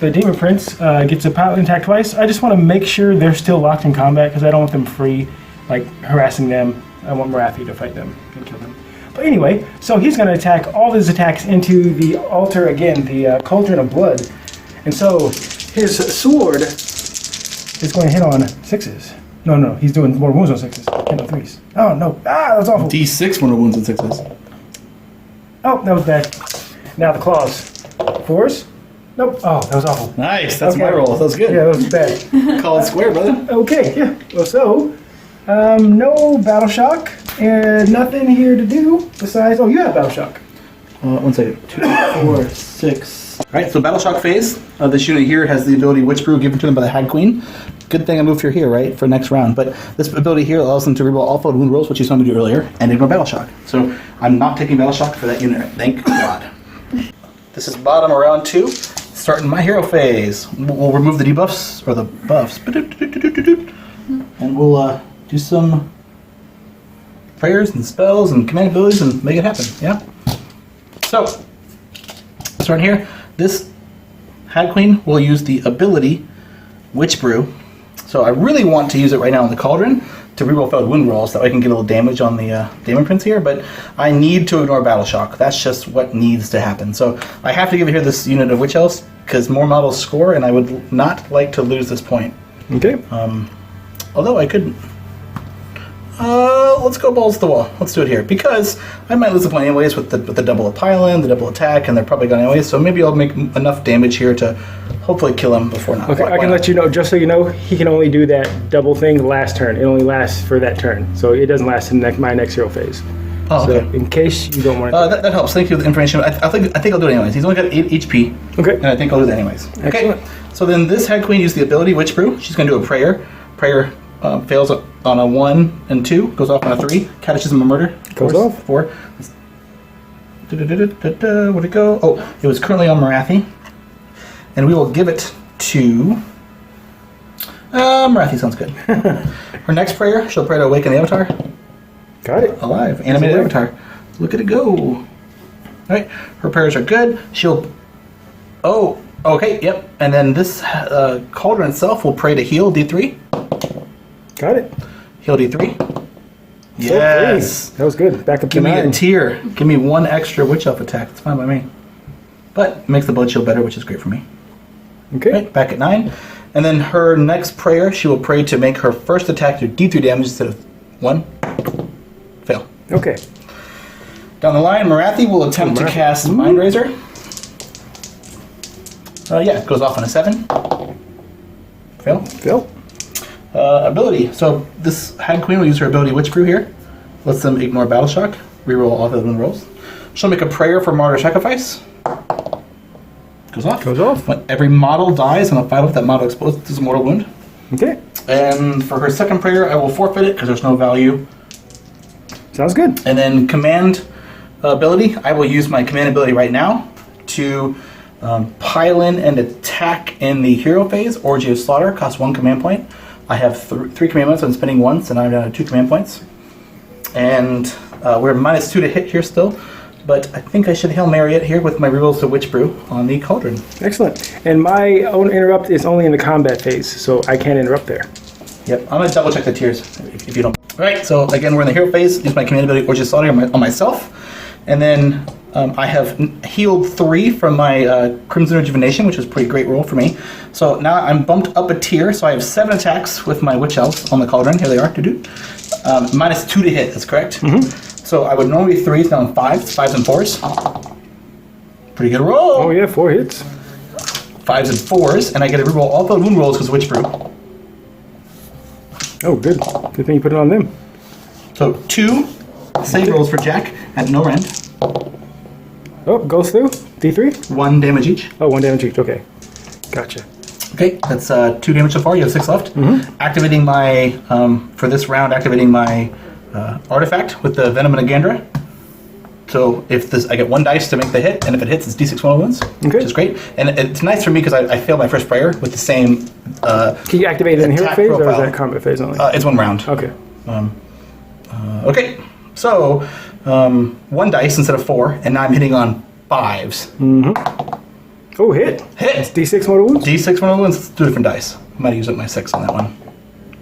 The Demon Prince gets a paladin attack twice. I just want to make sure they're still locked in combat because I don't want them free, like harassing them. I want Marathi to fight them and kill them. But anyway, so he's going to attack all his attacks into the altar again, the Cauldron of Blood. And so his sword It's going to hit on 6s. No, he's doing more wounds on 6s. Hit on 3s. Oh, no. Ah, that's awful. D6 mortal wounds and 6s. Oh, that was bad. Now the claws. 4s? Nope. Oh, that was awful. Nice. That's Okay. my roll. That was good. Yeah, that was bad. Call it square, brother. Okay, yeah. Well, so, no battle shock and nothing here to do besides. Oh, you have battle shock. 1 second. 2, 4, 6. All right. So battle shock phase. This unit here has the ability Witch Brew given to them by the Hag Queen. Good thing I moved here, right, for next round. But this ability here allows them to reroll all failed wound rolls, which you saw me do earlier, and ignore battle shock. So I'm not taking battle shock for that unit. Thank God. This is bottom of round 2. Starting my hero phase. We'll remove the debuffs, or the buffs. And we'll do some prayers and spells and command abilities and make it happen, yeah? So, starting here, this Hag Queen will use the ability Witch Brew. So I really want to use it right now in the Cauldron to reroll failed wound rolls, that way I can get a little damage on the Daemon Prince here, but I need to ignore Battle Shock. That's just what needs to happen. So I have to give it here this unit of Witch Elves, because more models score, and I would not like to lose this point. Okay. Although I could... let's go balls to the wall. Let's do it here, because I might lose the point anyways with the double pile-in, the double attack, and they're probably gone anyways, so maybe I'll make enough damage here to hopefully kill him before not. Okay, I can let you know, just so you know, he can only do that double thing the last turn. It only lasts for that turn, so it doesn't last in my next hero phase. Oh, okay. So in case you don't want to... that helps. Thank you for the information. I think I'll do it anyways. He's only got 8 HP. Okay. And I think I'll do that anyways. Excellent. Okay. So then this Hag Queen used the ability Witch Brew. She's going to do a prayer. Prayer fails on a 1 and 2. Goes off on a 3. Catechism of Murder. Goes off. 4. Where'd it go? Oh, it was currently on Marathi. And we will give it to... Marathi sounds good. Her next prayer, she'll pray to awaken the Avatar. Got it. Alive. Animated Avatar. Look at it go. Alright. Her prayers are good. She'll... Oh, okay, yep. And then this Cauldron itself will pray to heal D3. Got it. Heal D3. So Yes. that was good. Back up to Give me 9. a tier. Give me 1 extra Witch Elf attack. It's fine by me. But it makes the blood shield better, which is great for me. Okay. Right, back at 9. And then her next prayer, she will pray to make her first attack do D3 damage instead of 1. Fail. Okay. Down the line, Marathi will attempt to cast Mind Razor. Yeah, it goes off on a 7. Fail. Phil? Ability. So this Hag Queen will use her ability Witch Brew here. Lets them ignore Battle Shock. Reroll all the wind rolls. She'll make a prayer for Martyr Sacrifice. Goes off. Goes off. When every model dies on a fight, that model explodes to a mortal wound. Okay. And for her second prayer, I will forfeit it because there's no value. Sounds good. And then command ability, I will use my command ability right now to pile in and attack in the hero phase. Orgy of Slaughter costs 1 command point. I have 3 command points. I'm spending once, and I'm down to 2 command points. And we're -2 to hit here still. But I think I should Hail Mary it here with my rerolls to Witch Brew on the Cauldron. Excellent. And my own interrupt is only in the combat phase, so I can't interrupt there. Yep, I'm going to double check the tiers if you don't. Alright, so again, we're in the hero phase. Use my command ability Orgy of Slaughter on myself. And then I have healed 3 from my Crimson Rejuvenation, which was a pretty great roll for me. So now I'm bumped up a tier, so I have 7 attacks with my Witch Elves on the Cauldron. Here they are. -2 to hit, that's correct. So I would normally 3s, now I'm 5s, 5s and 4s. Pretty good roll. Oh yeah, 4 hits. 5s and 4s, and I get to reroll all the wound rolls because Witch Brew. Oh, good. Good thing you put it on them. So 2 save rolls for Jack at no rend. Oh, goes through. D3? 1 damage each. Oh, 1 damage each. Okay. Gotcha. Okay, that's 2 damage so far. You have 6 left. Activating my, for this round, activating my artifact with the Venom and Agandra. So if this, I get 1 dice to make the hit, and if it hits, it's D6 mortal wounds, which is great. And it's nice for me because I failed my first prayer with the same. Can you activate it in hero attack phase, or is profile. that combat phase only? It's 1 round. Okay. Okay, so 1 dice instead of 4, and now I'm hitting on 5s. Oh, hit. Hit! It's D6 mortal wounds? D6 mortal wounds, it's 2 different dice. I might use up my 6 on that one.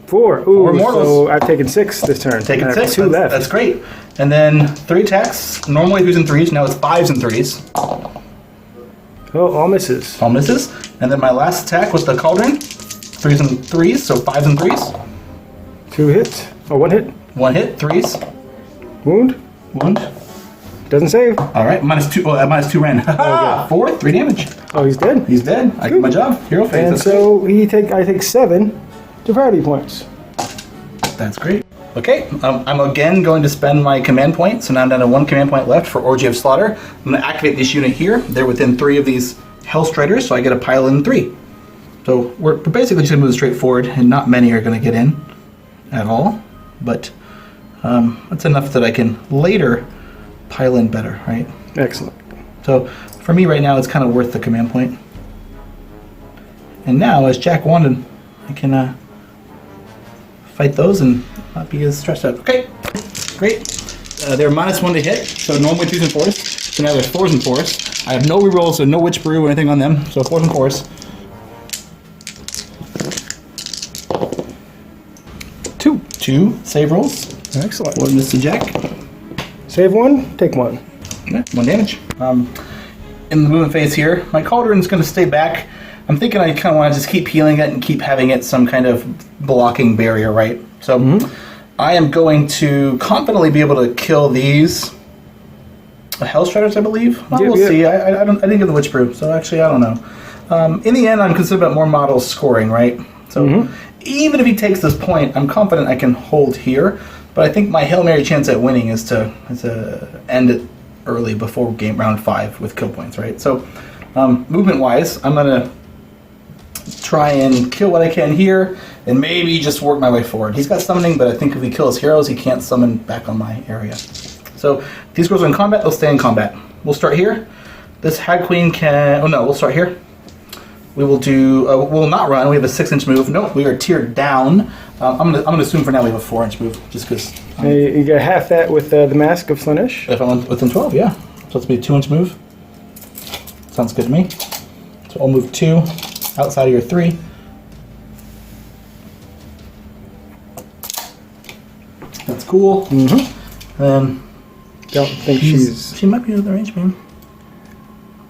4. Ooh, 4 mortals. so I've taken 6 this turn. Taking I have 6, 2 left. That's great. And then 3 attacks. Normally 2s and 3s, now it's 5s and 3s. Oh, all misses. All misses. And then my last attack with the Cauldron. 3s and 3s, so 5s and 3s. 2 hits. Oh, 1 hit. 1 hit, 3s. Wound. Wound. Doesn't save. All right, -2. Oh, -2 ran. Okay. 4, 3 damage. Oh, he's dead. He's dead. I did my job. Hero phase. And That's so I take 7 depravity points. great. That's great. Okay, I'm again going to spend my command point. So now I'm down to 1 command point left for Orgy of Slaughter. I'm going to activate this unit here. They're within 3 of these Hellstriders, so I get a pile in 3. So we're basically just going to move straight forward, and not many are going to get in at all. But that's enough that I can later pile in better, right? Excellent. So for me right now, it's kind of worth the command point. And now, as Jack wanted, I can fight those and not be as stressed out. Okay, great. They're -1 to hit, so normally 2s and 4s. So now they're 4s and 4s. I have no rerolls, so no Witch Brew or anything on them, so 4s and 4s. 2 save rolls. Excellent. 1 Mr. Jack. Save 1, take 1. Yeah, 1 damage. In the movement phase here, my Cauldron's going to stay back. I'm thinking I kind of want to just keep healing it and keep having it some kind of blocking barrier, right? So I am going to confidently be able to kill these Hellstriders, I believe. Well, we'll see. I didn't get the Witch Brew, so actually I don't know. In the end, I'm concerned about more models scoring, right? So even if he takes this point, I'm confident I can hold here. But I think my Hail Mary chance at winning is to end it early before round 5 with kill points, right? So movement-wise, I'm going to try and kill what I can here and maybe just work my way forward. He's got summoning, but I think if we kill his heroes, he can't summon back on my area. So if these girls are in combat, they'll stay in combat. We'll start here. This Hag Queen can... Oh no, we'll start here. We will do... we'll not run. We have a 6-inch move. Nope, we are tiered down. I'm gonna assume for now we have a 4-inch move, just because... You get half that with the Mask of Slaanesh. If I'm within 12, yeah. So it's be a 2-inch move. Sounds good to me. So I'll move 2 outside of your 3. That's cool. Then Don't think she's... She might be within range, man.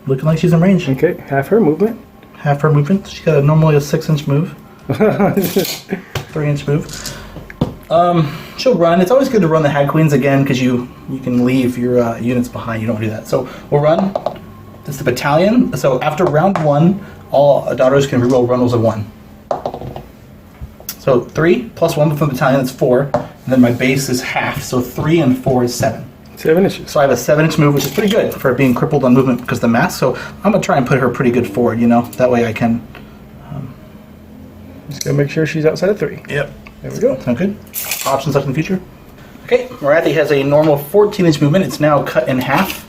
Looking like she's in range. Okay, half her movement. Half her movement. She's got normally a 6-inch move. 3-inch move. She'll run. It's always good to run the Hag Queens again because you can leave your units behind. You don't do that. So we'll run. This is the battalion. So after round 1, all daughters can reroll rolls of 1. So 3 plus 1 from the battalion, that's 4. And then my base is half. So 3 and 4 is 7. 7 inches. So I have a 7-inch move, which is pretty good for being crippled on movement because of the mask. So I'm going to try and put her pretty good forward, you know? That way I can... Just gotta make sure she's outside of 3. Yep. There we go. Sound good? Options left in the future? Okay, Marathi has a normal 14-inch movement. It's now cut in half,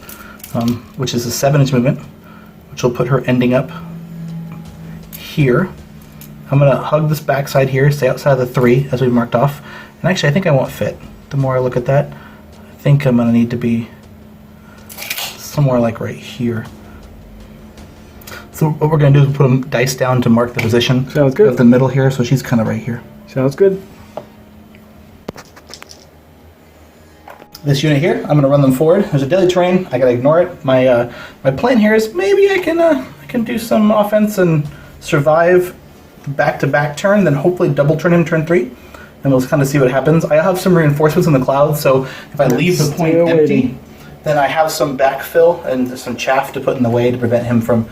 which is a 7-inch movement, which will put her ending up here. I'm going to hug this backside here, stay outside of the 3 as we marked off. And actually, I think I won't fit. The more I look at that, I think I'm going to need to be somewhere like right here. So what we're going to do is put a dice down to mark the position. Sounds good. Of the middle here, so she's kind of right here. Sounds good. This unit here, I'm going to run them forward. There's a deadly terrain. I got to ignore it. My plan here is maybe I can do some offense and survive the back-to-back turn, then hopefully double turn him turn 3, and we'll kind of see what happens. I have some reinforcements in the clouds, so if I leave the point empty, then I have some backfill and some chaff to put in the way to prevent him from,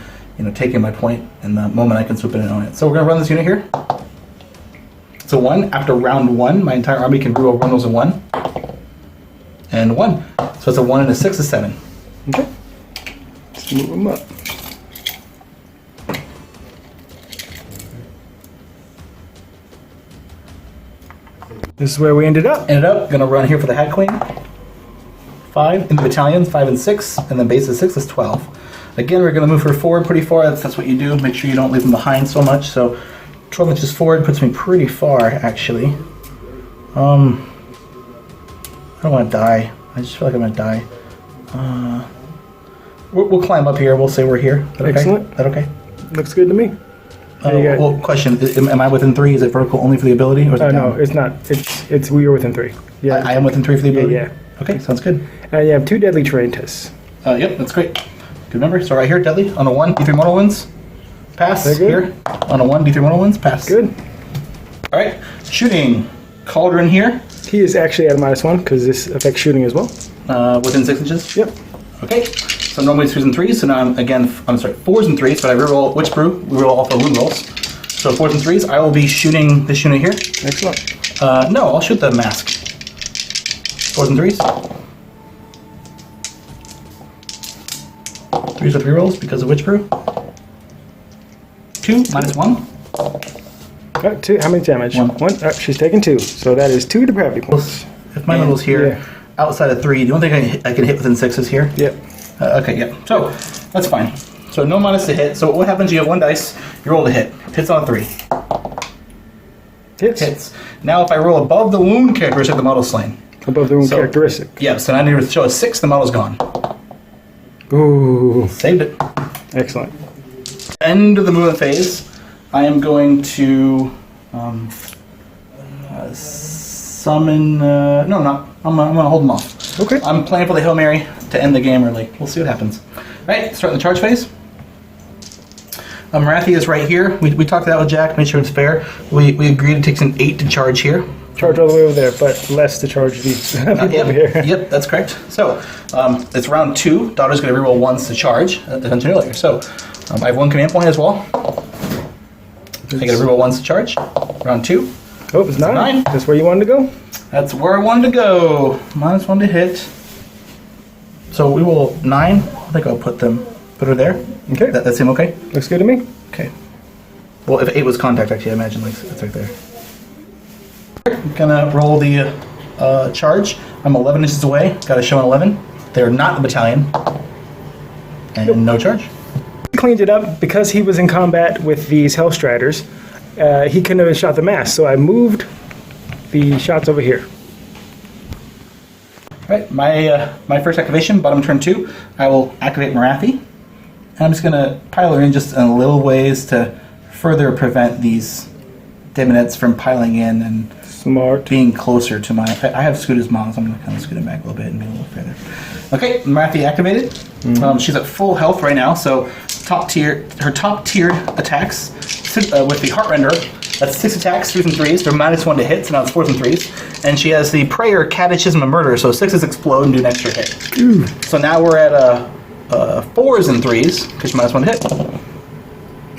taking my point in the moment I can swoop in and own it. So we're going to run this unit here. So 1, after round 1, my entire army can reroll rolls of 1. And 1. So it's a 1 and a 6 is 7. Okay. Let's move them up. This is where we ended up. Gonna run here for the Hag Queen. 5 in the battalion, 5 and 6, and then base of 6 is 12. Again, we're gonna move her forward pretty far. That's what you do. Make sure you don't leave them behind so much. So 12 inches forward puts me pretty far, actually. I don't want to die. I just feel like I'm going to die. We'll climb up here. We'll say we're here. Is that okay? Excellent. Is that okay? Looks good to me. Well, question. Am I within 3? Is it vertical only for the ability? Or is it No, down? it's not. It's we are within 3. Yeah. I am within 3 for the ability? Yeah. Okay, sounds good. And you have 2 deadly terrain tests. Yep, that's great. Good number. So right here, deadly. On a 1, D3 mortal wounds. Pass Very good. here. On a 1, D3 101s, pass. Good. All right, shooting. Cauldron here, He is actually at a -1 because this affects shooting as well. within 6 inches. Yep. Okay, so normally it's 2s and 3s, so now I'm sorry, 4s and 3s, but I reroll Witch Brew, we roll all 4 wound rolls. So 4s and 3s, I will be shooting this unit here. Excellent. No, I'll shoot the mask. 4s and 3s. 3s with rerolls because of Witch Brew. 2, -1. Two. How many damage? One. Oh, she's taking 2. So that is 2 depravity points. If my middle's here, Yeah. outside of 3, the only thing I can hit within 6 is here. Yep. Okay, yeah. So that's fine. So no minus to hit. So what happens? You have 1 dice. You roll to hit. Hits on 3. Hits. Hits. Now if I roll above the wound characteristic, the model's slain. Above the wound So- characteristic. Yeah. So now I need to show a 6. The model's gone. Ooh. Saved it. Excellent. End of the movement phase. I am going to summon. No, I'm not. I'm gonna hold them off. Okay. I'm playing for the Hail Mary to end the game early. We'll see what happens. Right, start the charge phase. Marathi is right here. We talked that with Jack, made sure it's fair. We agreed it takes an 8 to charge here. Charge all the way over there, but less to charge these people over here. Yep, that's correct. So it's round 2. Daughter's going to reroll 1s to charge, as I mentioned earlier. So I have 1 command point as well. I get a reroll 1s to charge. Round 2. Oh, it's 9. 9. That's where you wanted to go? That's where I wanted to go. -1 to hit. So we will 9. I think I'll put her there. Okay. That seem okay? Looks good to me. Okay. Well, if 8 was contact, actually, I imagine like it's right there. I'm gonna roll the charge. I'm 11 inches away. Got to show an 11. They're not the battalion. And no charge. Cleaned it up because he was in combat with these Hellstriders. He couldn't have shot the mask, so I moved the shots over here. Right, my first activation, bottom turn 2, I will activate Marathi. And I'm just gonna pile her in just in little ways to further prevent these Demonettes from piling in and Smart. being closer to my. I have Scooter's mom, so I'm gonna kind of scoot it back a little bit and be a little further. Okay, Marathi activated. She's at full health right now, so her top tiered attacks with the Heart Render. That's 6 attacks, 3s and 3s. They're -1 to hit, so now it's 4s and 3s. And she has the Prayer, Catechism, and Murder, so 6s explode and do an extra hit. So now we're at 4s and 3s, because you're -1 to hit.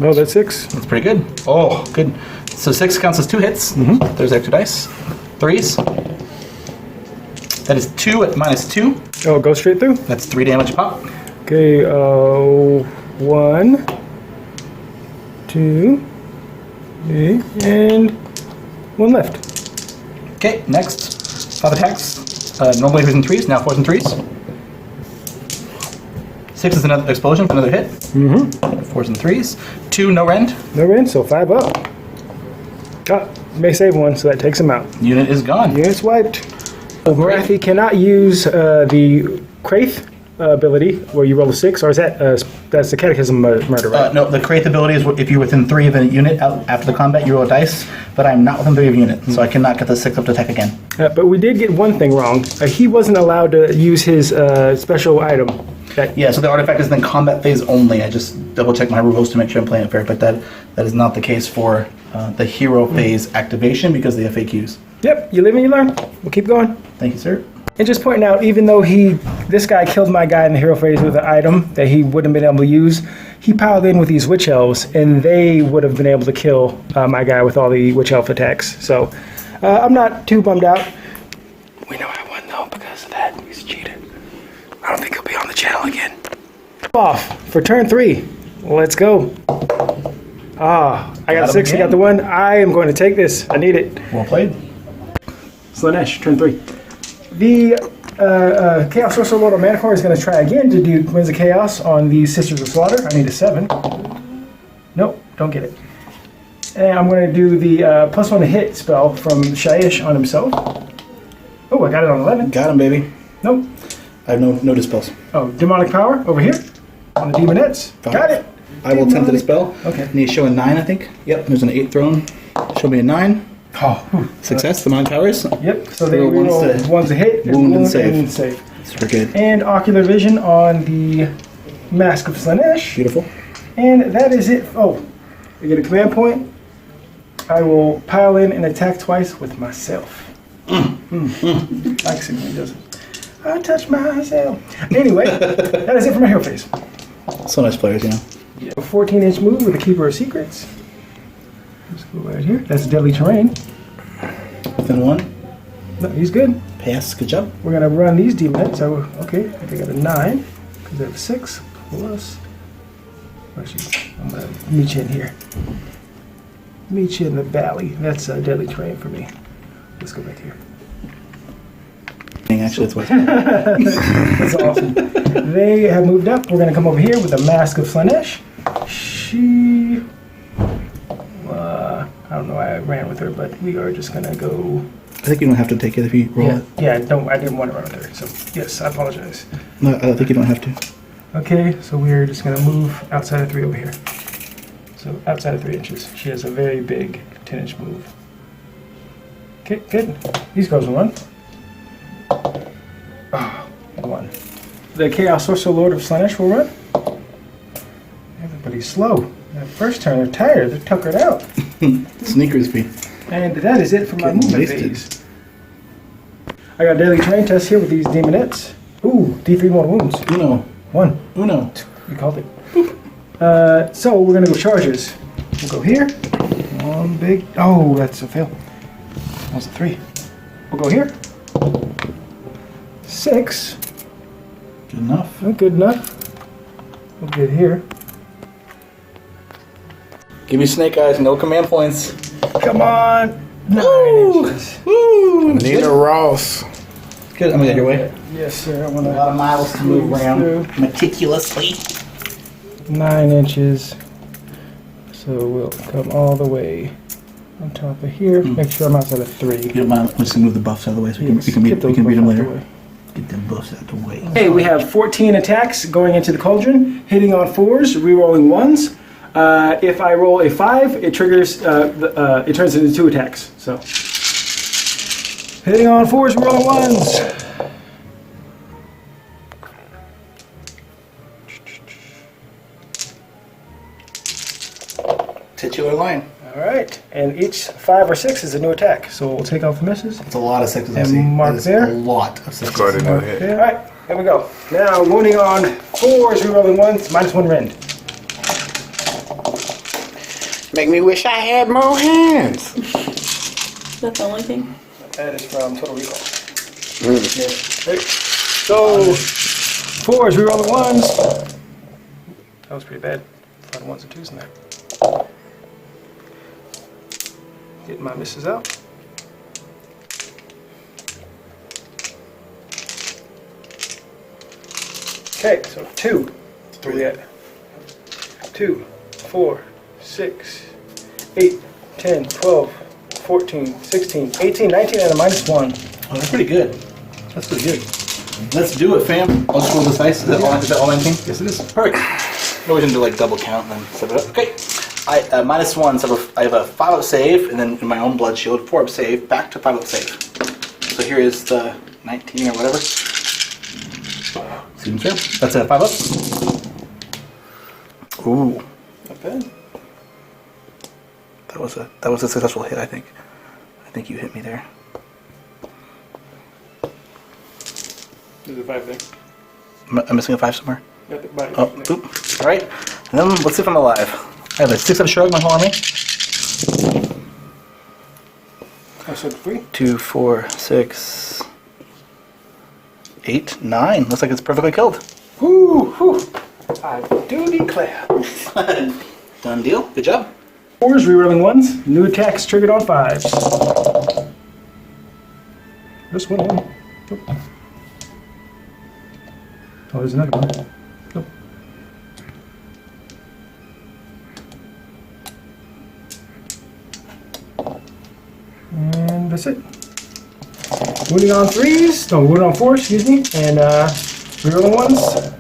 Oh, that's 6. That's pretty good. Oh, good. So 6 counts as 2 hits. There's extra dice. 3s. That is 2 at -2. Oh, go straight through? That's 3 damage a pop. Okay, 1, 2, 3, and 1 left. Okay, next. 5 attacks. Normally 3s and 3s, now 4s and 3s. 6 is another explosion for another hit. 4s and 3s. 2, no rend. No rend, so 5 up. Ah, may save 1, so that takes him out. Unit is gone. Unit's wiped. Marathi cannot use the Craith ability where you roll a 6, or is that that's the Catechism Murder, right? No, the Craith ability is if you're within 3 of a unit after the combat, you roll a dice, but I'm not within 3 of a unit, so I cannot get the 6 up to attack again. But we did get one thing wrong. He wasn't allowed to use his special item. Yeah, so the artifact is in combat phase only. I just double checked my rules to make sure I'm playing it fair, but that is not the case for the hero phase activation because of the FAQs. Yep, you live and you learn. We'll keep going. Thank you, sir. And just pointing out, even though this guy killed my guy in the hero phase with an item that he wouldn't have been able to use, he piled in with these witch elves, and they would have been able to kill my guy with all the witch elf attacks. So I'm not too bummed out. We know I won though because of that. He's cheated. I don't think he'll be on the channel again. Off for turn 3. Let's go. I got 6. I got the 1. I am going to take this. I need it. Well played. Slaanesh, turn 3. The Chaos Sorcerer Lord of Manticore is going to try again to do Winds of Chaos on the Sisters of Slaughter. I need a 7. Nope, don't get it. And I'm going to do the +1 to hit spell from Shaiish on himself. Oh, I got it on 11. Got him, baby. Nope. I have no dispels. Oh, Demonic Power over here on the Demonettes. Got it. I will attempt to dispel. Okay. Need to show a 9, I think. Yep, there's an 8 thrown. Show me a 9. Oh, Success, the mind powers. yep. So they Roll roll one's a hit, wound and save. and save. Super good. And Ocular Vision on the Mask of Slaanesh. Beautiful. And that is it. Oh, I get a command point. I will pile in and attack twice with myself. Like Sigmar does it. I touch myself. Anyway, that is it for my hero phase. So nice players, you know. A 14-inch move with a Keeper of Secrets. Let's go right here. That's deadly terrain. Within 1. No, he's good. Pass. Good job. We're gonna run these demons. Okay, they got a 9 because they have 6 plus. Actually, I'm gonna meet you in here. Meet you in the valley. That's deadly terrain for me. Let's go back here. Actually, it's what. That's awesome. They have moved up. We're gonna come over here with the Mask of Slaanesh. She, I don't know why I ran with her, but we are just gonna go. I think you don't have to take it if you roll it. Yeah, I didn't want to run with her. So yes, I apologize. No, I think you don't have to. Okay, so we're just gonna move outside of 3 over here. So outside of 3 inches. She has a very big 10-inch move. Okay, good. These girls will run. Oh, 1. The Chaos Sorcerer Lord of Slaanesh will run. Everybody's slow. That first turn, they're tired. They're tuckered out. Sneakers be. And that is it for my Getting movement wasted. phase. I got a daily terrain test here with these demonettes. Ooh, D3 more wounds. Uno. 1. Uno. You called it. So we're gonna go charges. We'll go here. 1 big. Oh, that's a fail. That was a 3. We'll go here. 6. Good enough. Not good enough. We'll get here. Give me snake eyes, no command points. Come on. 9 inches. Woo! Nina Ross. Good. I'm gonna get your way. Yes, sir. I want A lot of miles to move around through. meticulously. 9 inches. So we'll come all the way on top of here. Make sure I'm outside of 3. You don't mind? Let's just move the buffs out of the way so Yes, we can get those beat them buffs out later. the way. Get them buffs out the way. Okay, we have 14 attacks going into the cauldron, hitting on 4s, re-rolling 1s. If I roll a 5, it triggers. It turns into 2 attacks. So, hitting on 4s, re-rolling 1s. Titular line. All right, and each 5 or 6 is a new attack. So we'll take off the misses. That's a lot of sixes I And see. mark That is there. a lot of sixes. Got a new hit. Okay, all right, here we go. Now wounding on 4s, re-rolling 1s, -1 rend. Make me wish I had more hands. Is that the only thing? That is from Total Recall. Right. So 4s, re-rolling 1s. That was pretty bad. A lot of 1s and 2s in there. Getting my misses out. Okay, so 2. 3 at 2, 4, 6, 8, 10, 12, 14, 16, 18, 19, and a -1. Oh, that's pretty good. That's pretty good. Let's do it, fam. I'll just roll this dice. Is that all 19? Yes, it is. Perfect. No reason to like double count and then set it up. Okay. I -1, so I have a 5-up save, and then in my own blood shield, 4-up save, back to 5-up save. So here is the 19 or whatever. Seems fair. That's a 5-up. Ooh, Not bad. that was a successful hit. I think you hit me there. There's a 5 there. I'm missing a 5 somewhere. Got the body. Oh, oop. All right. And then let's see if I'm alive. I have a 6-up shrug, my whole army. I said 3. 2, 4, 6, 8, 9. Looks like it's perfectly killed. Whoo, whoo. I do declare. Done deal. Good job. 4s, re-rolling 1s. New attacks triggered on 5s. This one in. Nope. Oh, there's another one. Nope. And that's it. Wounding on 3s. No, wounding on 4s, excuse me. And re-rolling 1s.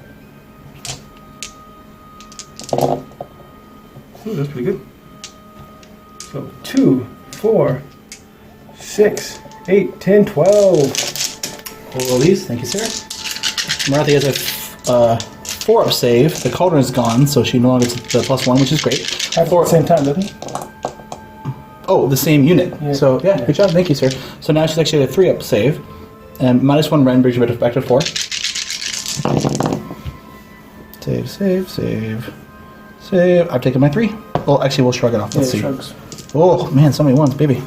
Ooh, that's pretty good. So 2, 4, 6, 8, 10, 12. Roll these. Thank you, sir. Martha has a 4-up save. The cauldron is gone, so she no longer gets the +1, which is great. At the same time, doesn't he? Oh, the same unit. Yeah. So, yeah, good job. Thank you, sir. So now she's actually at a 3-up save. And -1 rend brings you back to 4. Save. I've taken my 3. Well, actually, we'll shrug it off. Let's see. Shrugs. Oh, man, so many ones, baby.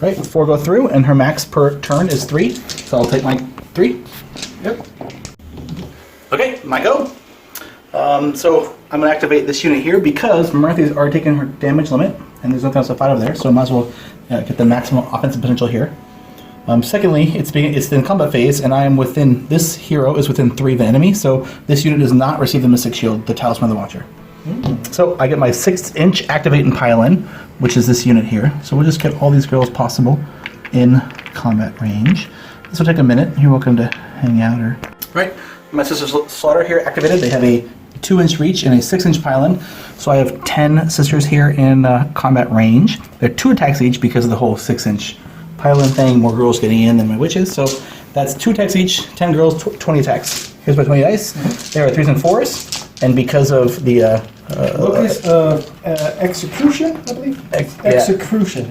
Right, 4 go through, and her max per turn is 3. So I'll take my 3. Yep. Okay, my go. So I'm going to activate this unit here because Martha's already taken her damage limit, and there's nothing else to fight over there, so I might as well get the maximum offensive potential here. Secondly, it's in combat phase, and I am within, this hero is within 3 of the enemy, so this unit does not receive the Mystic Shield, the Talisman of the Watcher. So I get my 6-inch activate and pile in, which is this unit here. So we'll just get all these girls possible in combat range. This will take a minute. You're welcome to hang out or... Right, my Sisters Slaughter here activated. They have a 2-inch reach and a 6-inch pile-in. So I have 10 sisters here in combat range. They're 2 attacks each because of the whole 6-inch pile-in thing. More girls getting in than my witches. So that's 2 attacks each, 10 girls, 20 attacks. Here's my 20 dice. There are 3s and 4s. And because of the... Locus of execution, I believe? Execution.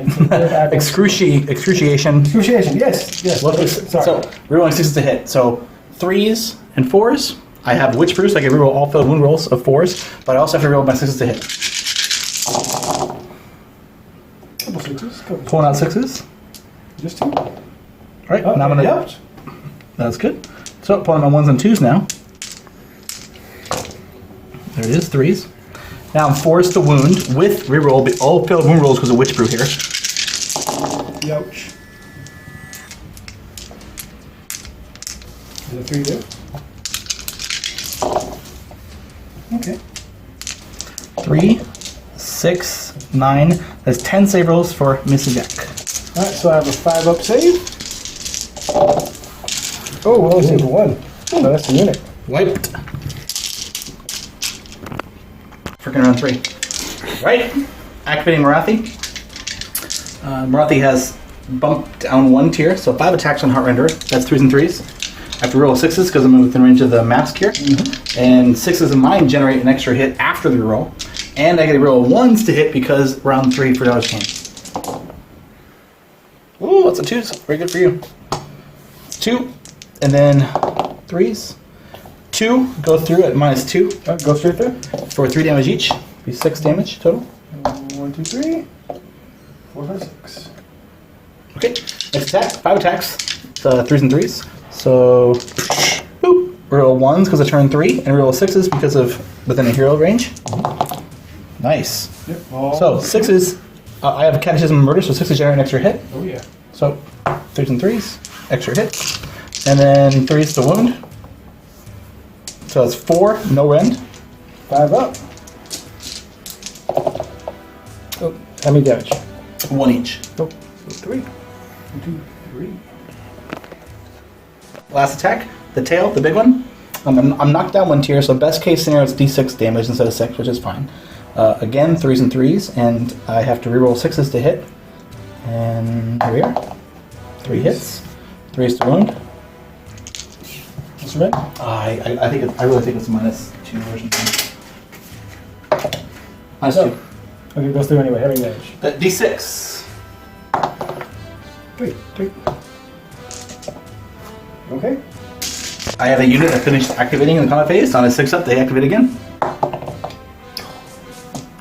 Excruciation. Excruciation, yes. Locus. Sorry. So, rerolling 6s to hit. So, 3s and 4s. I have Witch Bruce. I can reroll all failed wound rolls of 4s, but I also have to reroll my 6s to hit. Couple 6s. Pulling out 6s. Just 2. All right, now I'm going to... That's good. So, pulling my 1s and 2s now. There it is, 3s. Now I'm forced to wound with reroll all failed wound rolls because of Witch Brew here. Ouch. Is it 3 there? Okay. 3, 6, 9. That's 10 save rolls for Missy Jack. Alright, so I have a 5-up save. Oh, we only saved 1. So that's the unit. Wiped. Freaking round 3. Right. Activating Marathi. Marathi has bumped down 1 tier, so 5 attacks on Heart Renderer. That's 3s and 3s. I have to roll 6s because I'm within range of the mask here. And 6s of mine generate an extra hit after the reroll. And I get to roll 1s to hit because round 3 for Dodge Cane. Ooh, lots of 2s. Very good for you. 2. And then 3s. 2 go through at -2. Go straight through. For 3 damage each. Be 6 damage total. 1, 2, 3. 4, 5, 6. Okay, next attack. 5 attacks. 3s and 3s. So, boop. Reroll 1s because I turn 3, and reroll 6s because of within a hero range. Nice. Yep. So, 6s. I have a Catechism of Murder, so 6s generate an extra hit. Oh yeah. So, 3s and 3s. Extra hit. And then 3s to wound. So that's 4, no rend. 5 up. Oh, how many damage? 1 each. Oh, 3. 1, 2, 3. Last attack, the tail, the big one. I'm knocked down 1 tier, so best case scenario it's d6 damage instead of 6, which is fine. Again, 3s and 3s, and I have to reroll 6s to hit. And here we are. 3 hits, 3s to wound. What's the red? I really think it's -2 or something. -2. Okay, it goes through anyway. How many damage? D6. 3. Okay. I have a unit that finished activating in the combat phase. On a 6-up, they activate again.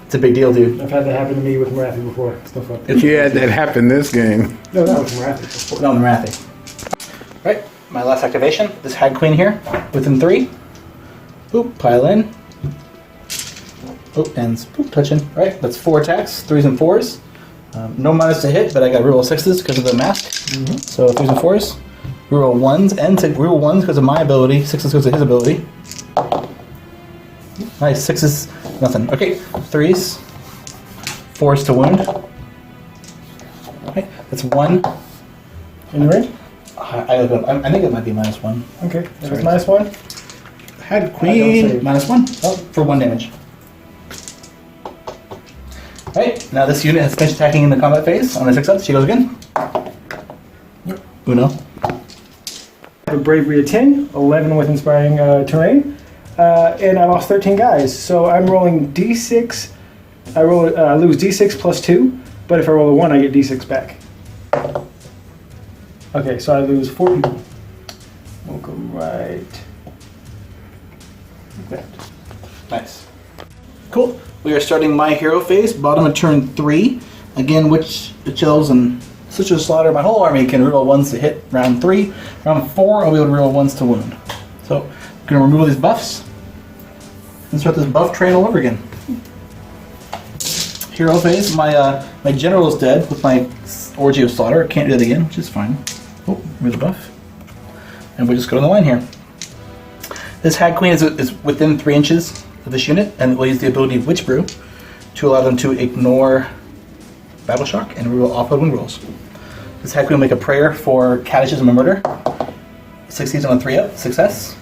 It's a big deal, dude. I've had that happen to me with Marathi before. It's no fun. Yeah, that happened this game. No, not with Marathi. Before. No, the Marathi. Right, my last activation. This Hag Queen here, within 3. Boop, pile in. Boop, and boop, touching. Right, that's 4 attacks, 3s and 4s. No minus to hit, but I got reroll 6s because of the mask. So 3s and 4s. Reroll 1s and reroll 1s because of my ability, 6s because of his ability. Nice, 6s, nothing. Okay, 3s, 4s to wound. Right, that's 1. In the range? I think it might be -1. Okay, so it's -1. Hag Queen, -1. Oh, for 1 damage. Right, now this unit has finished attacking in the combat phase. On a 6-up, she goes again. Uno. a bravery of 10, 11 with inspiring terrain, and I lost 13 guys. So I'm rolling d6. I lose d6 plus 2, but if I roll a 1, I get d6 back. Okay, so I lose 4 people. We'll go right like that. Nice. Cool. We are starting my hero phase, bottom of turn 3. Again, witch elves and Sisters of Slaughter, my whole army can reroll 1s to hit round 3. Round 4, I'll be able to reroll 1s to wound. So, I'm going to remove all these buffs and start this buff train all over again. Hero phase, my general is dead with my Orgy of Slaughter. Can't do that again, which is fine. Oh, remove the buff. And we just go on the line here. This Hag Queen is within 3 inches of this unit, and we'll use the ability of Witch Brew to allow them to ignore Battle Shock and reroll offload wound rolls. This Hag Queen will make a prayer for Catechism and Murder. Succeeds on a 3-up, success.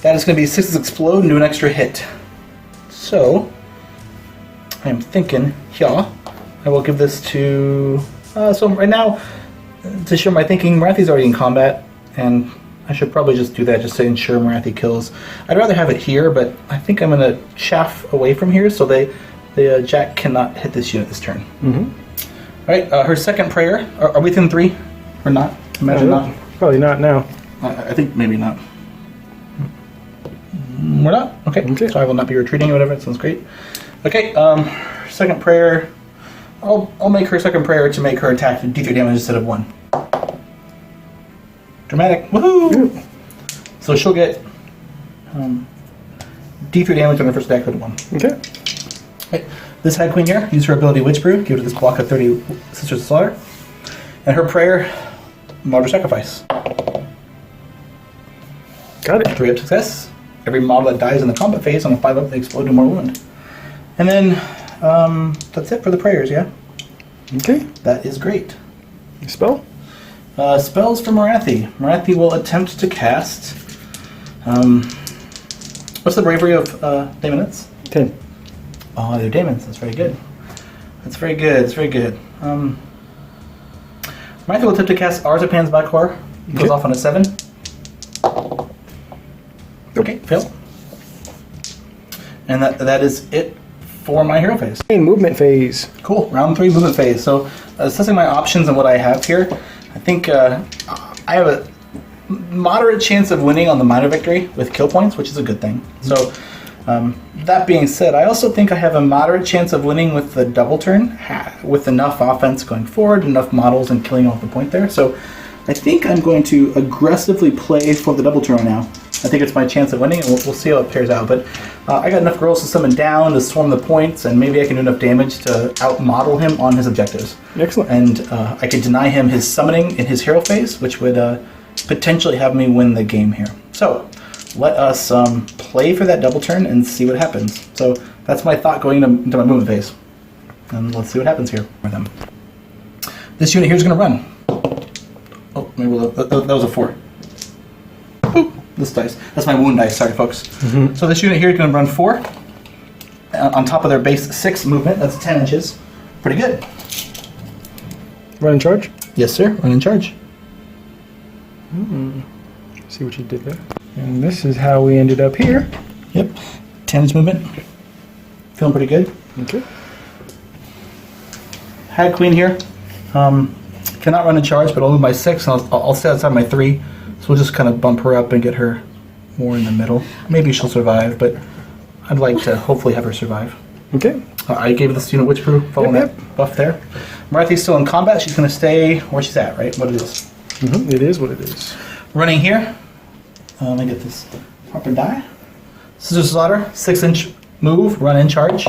That is going to be 6's Explode and do an extra hit. So, I am thinking, yeah, I will give this to... so right now, to show my thinking, Marathi's already in combat, and I should probably just do that just to ensure Marathi kills. I'd rather have it here, but I think I'm going to chaff away from here so the Jack cannot hit this unit this turn. Mm-hmm. Alright, her second prayer. Are we within 3? Or not? Imagine not. Probably not now. I think maybe not. We're not? Okay. So I will not be retreating or whatever. That sounds great. Okay, second prayer. I'll make her second prayer to make her attack D3 damage instead of 1. Dramatic. Woohoo! So she'll get D3 damage on her first attack with 1. Okay. Right. This Hag Queen here, use her ability Witch Brew, give her this block of 30 Sisters of Slaughter. And her prayer, Martyr Sacrifice. Got it. 3-up success. Every model that dies in the combat phase on a 5-up, they explode to more wound. And then, that's it for the prayers, yeah? Okay. That is great. Spell? Spells for Marathi. Marathi will attempt to cast... what's the bravery of Daemonites? 10. Oh, they're Daemons. That's very good. That's very good. That's very good. Marathi will attempt to cast Arzapan's Black Horror. Goes off on a 7. Okay, fail. And that is it for my hero phase. Movement phase. Cool. Round 3 movement phase. So, assessing my options and what I have here, I think I have a moderate chance of winning on the minor victory with kill points, which is a good thing. So, that being said, I also think I have a moderate chance of winning with the double turn, with enough offense going forward, enough models and killing off the point there. So, I think I'm going to aggressively play for the double turn now. I think it's my chance of winning, and we'll see how it pairs out. But I got enough girls to summon down, to swarm the points, and maybe I can do enough damage to out-model him on his objectives. Excellent. And I could deny him his summoning in his hero phase, which would potentially have me win the game here. So, let us play for that double turn and see what happens. So, that's my thought going into my movement phase. And let's see what happens here for them. This unit here is going to run. Oh, maybe that was a 4. Boop. This dice. That's my wound dice, sorry folks. Mm-hmm. So this unit here is going to run 4. On top of their base 6 movement, that's 10 inches. Pretty good. Run in charge? Yes, sir. Run in charge. See what you did there. And this is how we ended up here. Yep. 10 inch movement. Feeling pretty good. Okay. Hag Queen here. Cannot run in charge, but I'll move my 6 and I'll stay outside my 3. So we'll just kind of bump her up and get her more in the middle. Maybe she'll survive, but I'd like to hopefully have her survive. Okay. I gave this unit Witch Brew following that buff there. Marathi's still in combat. She's going to stay where she's at, right? What it is. Mm-hmm. It is what it is. Running here. Let me get this proper die. Scissor Slaughter. 6-inch move. Run in charge.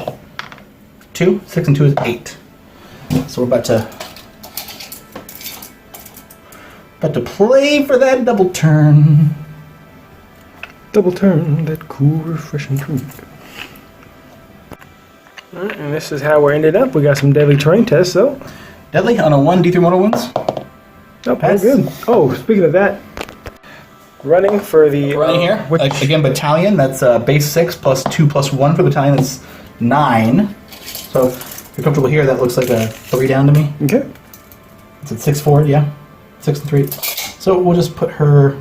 2. 6 and 2 is 8. So we're about to play for that double turn. Double turn, that cool, refreshing drink. Alright, and this is how we're ended up. We got some deadly terrain tests, though. Deadly on a 1 D3 mortal wounds. Oh, very good. Oh, speaking of that, running for the... Running here. Again, battalion. That's base 6 plus 2 plus 1 for the battalion. That's 9. So, if you're comfortable here, that looks like a 3 down to me. Okay. It's at 6 forward, yeah. 6 and 3. So we'll just put her...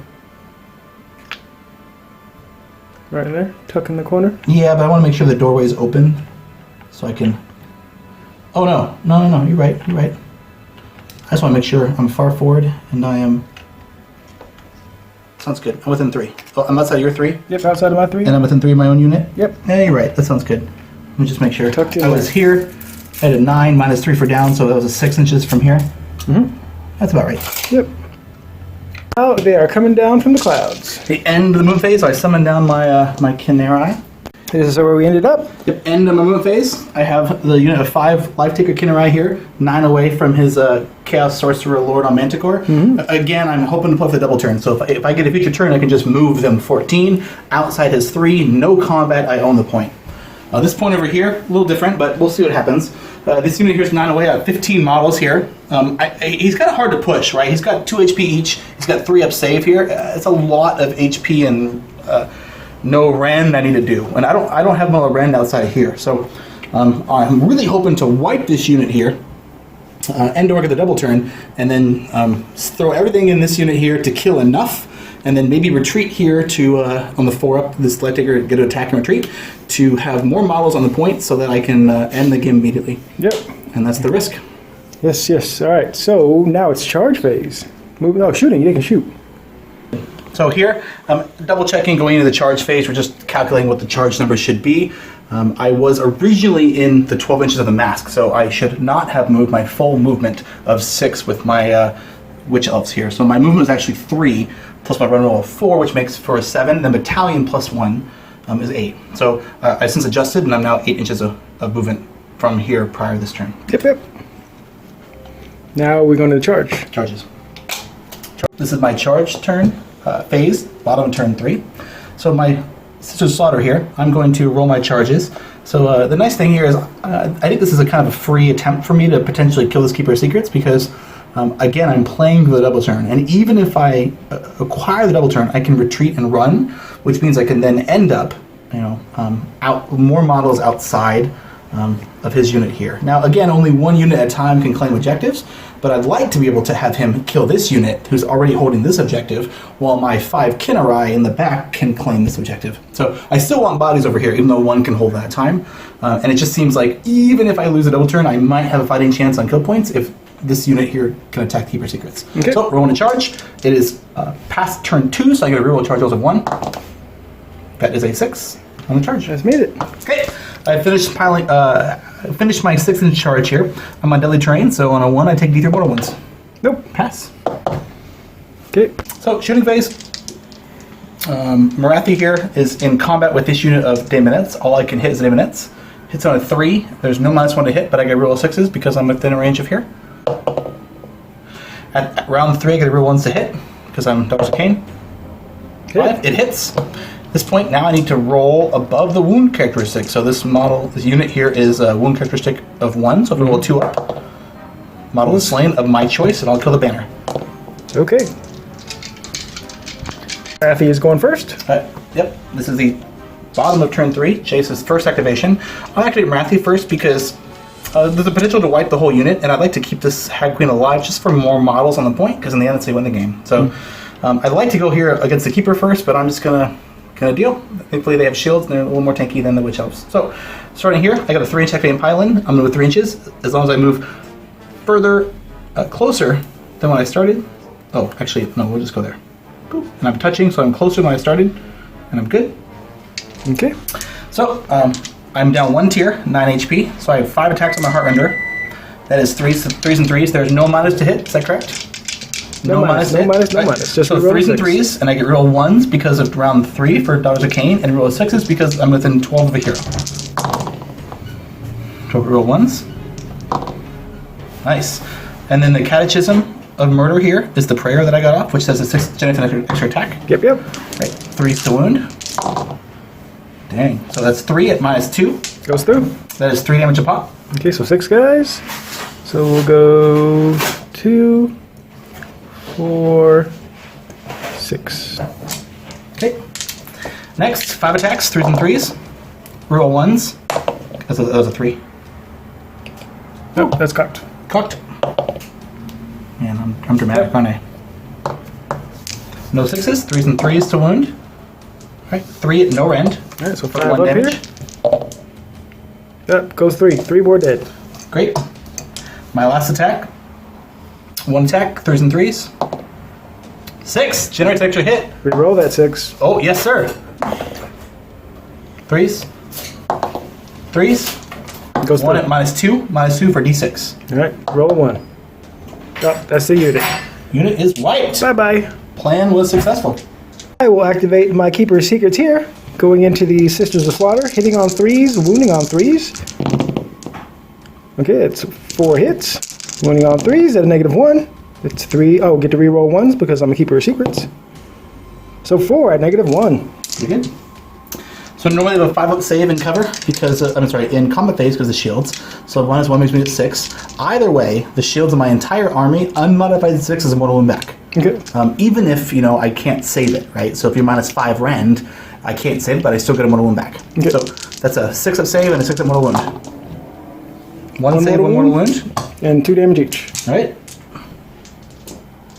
Right in there, tuck in the corner. Yeah, but I want to make sure the doorway is open so I can... Oh, no. No, you're right. I just want to make sure I'm far forward and I am... Sounds good. I'm within 3. Oh, I'm outside your 3? Yep, outside of my 3. And I'm within 3 of my own unit? Yep. Yeah, you're right. That sounds good. Let me just make sure. Tucked in I was there. here at a 9, minus 3 for down, so that was a 6 inches from here. Mm-hmm. That's about right. Yep. Now they are coming down from the clouds. The end of the moon phase, I summoned down my my Khaine. This is where we ended up. Yep, end of my movement phase. I have the unit of 5 Life Taker Khaine here, 9 away from his Chaos Sorcerer Lord on Manticore. Again, I'm hoping to play for the double turn, so if I get a future turn, I can just move them 14. Outside his 3, no combat, I own the point. This point over here, a little different, but we'll see what happens. This unit here is 9 away. I have 15 models here. He's kind of hard to push, right? He's got 2 HP each. He's got 3 up save here. It's a lot of HP and no rend I need to do, and I don't have no rend outside here. So I'm really hoping to wipe this unit here, end or get the double turn, and then throw everything in this unit here to kill enough, and then maybe retreat here to on the 4 up. This Light Taker get to attack and retreat to have more models on the point so that I can end the game immediately. Yep. And that's the risk. Yes. All right. So now it's charge phase. Moving. Oh, shooting. You can shoot. So here, double checking going into the charge phase. We're just calculating what the charge number should be. I was originally in the 12 inches of the mask, so I should not have moved my full movement of 6 with my Witch Elves here. So my movement is actually 3, plus my run roll of 4, which makes for a 7. Then battalion plus 1 is 8. So I since adjusted, and I'm now 8 inches of movement from here prior to this turn. Yep. Now we're going to charge. Charges. This is my charge turn. Phase, bottom of turn 3. So my Sister's Slaughter here, I'm going to roll my charges. So the nice thing here is I think this is a kind of a free attempt for me to potentially kill this Keeper of Secrets because, again, I'm playing the double turn. And even if I acquire the double turn, I can retreat and run, which means I can then end up, out more models outside of his unit here. Now, again, only 1 unit at a time can claim objectives, but I'd like to be able to have him kill this unit who's already holding this objective, while my 5 Khaine in the back can claim this objective. So I still want bodies over here, even though 1 can hold that time. And it just seems like even if I lose a double turn, I might have a fighting chance on kill points if this unit here can attack Keeper Secrets. Okay. So rolling a charge. It is past turn 2, so I get a reroll charge rolls of 1. That is a 6 on the charge. Just made it. Okay. I finished piling. Finished my 6-inch charge here on my deadly terrain. So on a 1, I take D3 mortal wounds. Nope. Pass. Okay. So shooting phase. Marathi here is in combat with this unit of Daemonettes. All I can hit is Daemonettes. Hits on a 3. There's no -1 to hit, but I get reroll 6s because I'm within a range of here. At round 3, I get a reroll 1s to hit because I'm Daughters of Khaine. 5. It hits. This point now I need to roll above the wound characteristic. So this unit here is a wound characteristic of 1. So if I roll 2 up, model is slain of my choice, and I'll kill the banner. Okay. Rafi is going first. Yep. This is the bottom of turn 3. Chase's first activation. I'll activate Marathi first because there's a potential to wipe the whole unit, and I'd like to keep this Hag Queen alive just for more models on the point, because in the end it's they win the game. So I'd like to go here against the Keeper first, but I'm just gonna deal. Thankfully they have shields and they're a little more tanky than the Witch Elves. So starting here, I got a 3-inch activating pylon. I'm moving 3 inches as long as I move further closer than when I started. Oh, actually, no, we'll just go there. Boop. And I'm touching, so I'm closer than when I started, and I'm good. Okay. So I'm down 1 tier, 9 HP. So I have 5 attacks on my Heartrender. That is 3s and 3s. There's no minus to hit. Is that correct? No minus. Just so 3s and 3s, and I get reroll 1s because of round 3 for Daughters of Khaine, and reroll 6s because I'm within 12 of a hero. So reroll 1s. Nice. And then the Catechism of Murder here is the prayer that I got off, which says a 6 generates an extra attack. Yep. Right. 3s to wound. Dang. So that's 3 at -2. Goes through. That is 3 damage a pop. Okay, so 6 guys. So we'll go 2, 4, 6. Okay. Next, 5 attacks, 3s and 3s. Reroll 1s. That was a 3. Nope, that's cocked. Cocked. Man, I'm dramatic, aren't I? No 6s, 3s and 3s to wound. Alright, 3 at no rend. Alright, so For 5 1 up damage. here. Yep, goes 3. 3 more dead. Great. My last attack. 1 attack, 3s and 3s. 6! Generates extra hit. Reroll that 6. Oh, yes, sir. 3s. 3s. Goes 1 3. at -2. -2 for d6. Alright, roll a 1. Oh, that's the unit. Unit is wiped. Bye-bye. Plan was successful. I will activate my Keeper's Secrets here, going into the Sisters of Slaughter, hitting on 3s, wounding on 3s. Okay, it's 4 hits. Wounding on 3s at a -1. It's 3. Oh, get to reroll 1s because I'm a Keeper of Secrets. So 4 at -1. You good? So normally I have a 5-up save in cover because I'm sorry, in combat phase because of shields. So -1 makes me at 6. Either way, the shields of my entire army, unmodified 6 is a mortal wound back. Okay. Even if I can't save it, right? So if you're -5 rend, I can't save it, but I still get a mortal wound back. Okay. So that's a 6-up save and a 6-up mortal wound. One save, mortal 1 mortal wound. And 2 damage each. All right.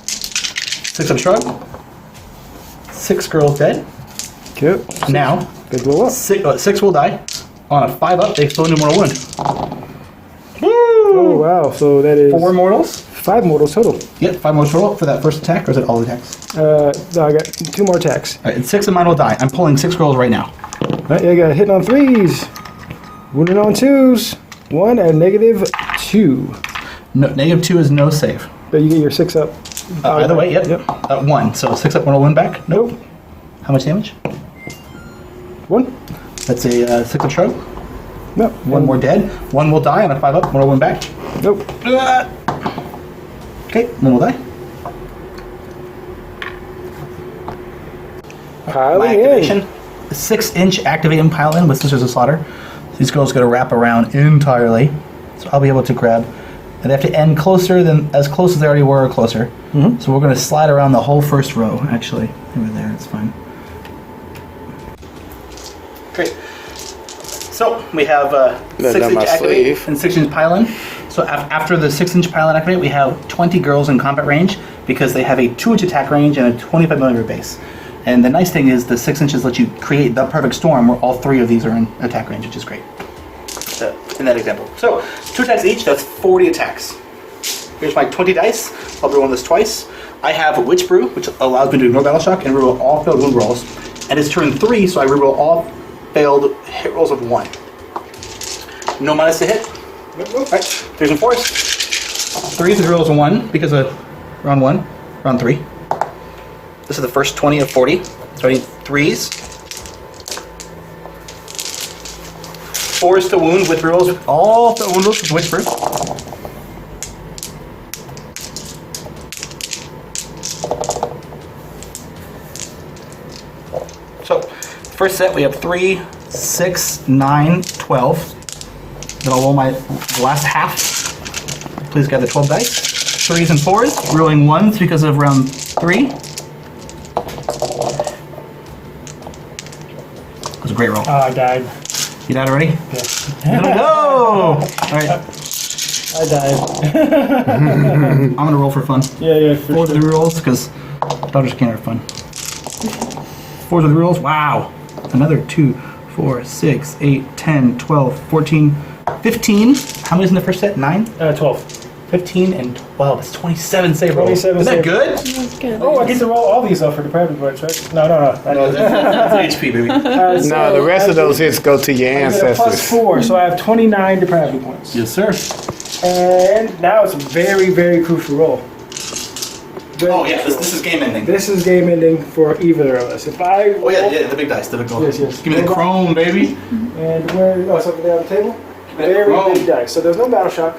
6-up shrug. 6 girls dead. Okay. Now, They blow up. 6 will die. On a 5-up, they still do mortal wound. Oh, wow. So that is 4 mortals. 5 mortals total. Yep, 5 mortals total for that first attack, or is it all attacks? No, I got 2 more attacks. All right, and 6 of mine will die. I'm pulling 6 girls right now. Alright, I got hitting on 3s. Wounded on 2s. 1 at -2. No, -2 is no save. But you get your 6 up. Either way, yep. Yep. 1, so 6-up mortal wound back. Nope. How much damage? 1. That's a 6-up shrug. No. 1 more dead. 1 will die on a 5-up mortal wound back. Nope. Okay, 1 will die. My Piling activation. 6-inch activate and pile in with Sisters of Slaughter. These girls got to wrap around entirely, so I'll be able to grab. And they have to end closer than as close as they already were, or closer. So we're going to slide around the whole first row. Actually, over there, it's fine. Great. So we have Nothing on 6-inch my activate sleeve. and 6-inch pile-in. So after the 6-inch pile-in activate, we have 20 girls in combat range because they have a 2-inch attack range and a 25mm base. And the nice thing is the 6 inches let you create the perfect storm where all 3 of these are in attack range, which is great. In that example. So 2 attacks each, that's 40 attacks. Here's my 20 dice. I'll reroll this twice. I have Witch Brew, which allows me to ignore Battle Shock and reroll all failed wound rolls. And it's turn 3, so I reroll all failed hit rolls of 1. No minus to hit. Alright, 3s and 4s. 3s and rolls of 1 because of round 1, round 3. This is the first 20 of 40. So I need 3s. 4s to wound with rerolls. All the wound rolls with Witch Brew. So, first set we have 3, 6, 9, 12. Then I'll roll my last half. Please gather 12 dice. 3s and 4s. Rolling 1s because of round 3. That was a great roll. Oh, I died. You died already? Yeah. Go! Alright, I died. I'm gonna roll for fun. Yeah, 4 to the rolls because Daughters of Khaine are fun. 4 to the rolls. Wow. Another 2, 4, 6, 8, 10, 12, 14, 15. How many's in the first set? 9? 12. 15 and 12. It's 27 save rolls. 27 Isn't that save. good? That's good. Oh, I get to roll all these off for depravity points, right? No. No, that's HP, baby. No, the rest of those hits go to your I get a ancestors. +4, so I have 29 depravity points. Yes, sir. And now it's a very, very crucial roll. Oh, yeah, this is game ending. This is game ending for either of us. If I Oh, yeah, the big dice, the big gold. Yes. Give me the chrome, baby. And where? Oh, something down the table. me the Very chrome. big dice. So there's no battle shock,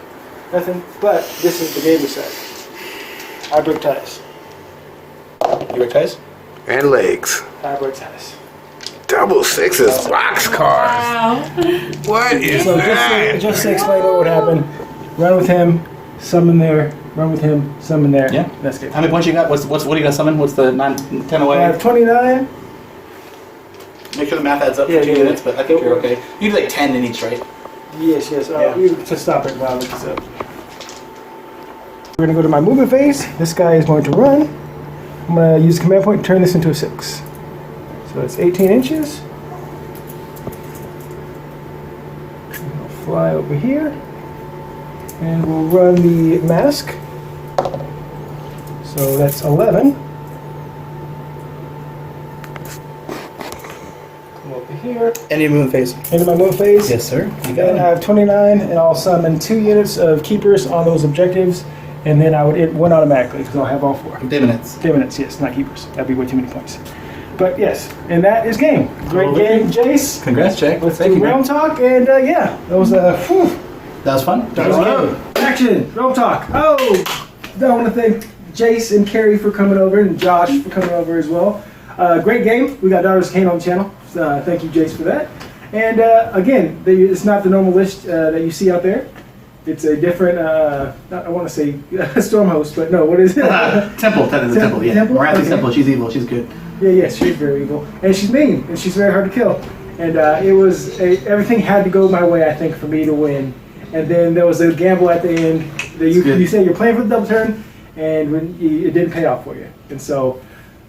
nothing. But this is the game we set. I break ties. You break ties? And legs. I break ties. Double 6s, boxcars. Wow. What is So that? just to explain what would happen, run with him, summon there. Run with him, summon there. Yeah. That's good. How many points you got? What do you got to summon? What's the 9, 10 I away? have 29. Make sure the math adds up Yeah, for 2 yeah. minutes, but I think you're okay. You do like 10 in each, right? Yes. Yeah. You to stop it while I look this up. We're gonna go to my movement phase. This guy is going to run. I'm going to use the command point to turn this into a 6. So it's 18 inches. I'll fly over here. And we'll run the mask. So that's 11. Come over here. Any movement phase? Into my move phase. Yes, sir. You got And I it. have 29, and I'll summon 2 units of keepers on those objectives. And then it win automatically because I'll have all 4. 10 minutes. 10 minutes, yes, not keepers. That'd be way too many points. But yes, and that is game. Great Cool. game, Jace. Congrats, Jack. Let's Thank do you, man. realm talk, and yeah, that was whew, That was fun. that was a game. Action, realm talk. Oh, I want to thank Jace and Carrie for coming over, and Josh for coming over as well. Great game. We got Daughters of Khaine on the channel. Thank you, Jace, for that. And again, it's not the normal list that you see out there. It's a different, I want to say storm host, but no, what is it? Temple, Temple, yeah. Temple? Morathi's Okay. Temple, she's evil, she's good. Yeah, yes, she's very evil. And she's mean, and she's very hard to kill. And everything had to go my way, I think, for me to win. And then there was a gamble at the end. That you say you're playing for the double turn, and it didn't pay off for you. And so,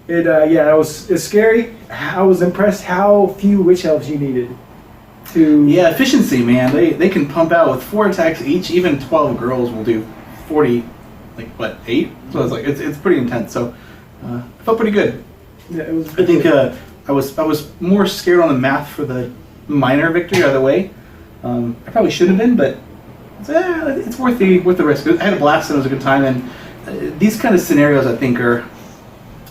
it's scary. I was impressed how few witch elves you needed to... Yeah, efficiency, man. They can pump out with 4 attacks each. Even 12 girls will do 40, 8? So it's it's pretty intense. So I felt pretty good. Yeah, it was I think I was more scared on the math for the minor victory either way. I probably should have been, but it's worth the risk. I had a blast and it was a good time. And these kind of scenarios, I think, are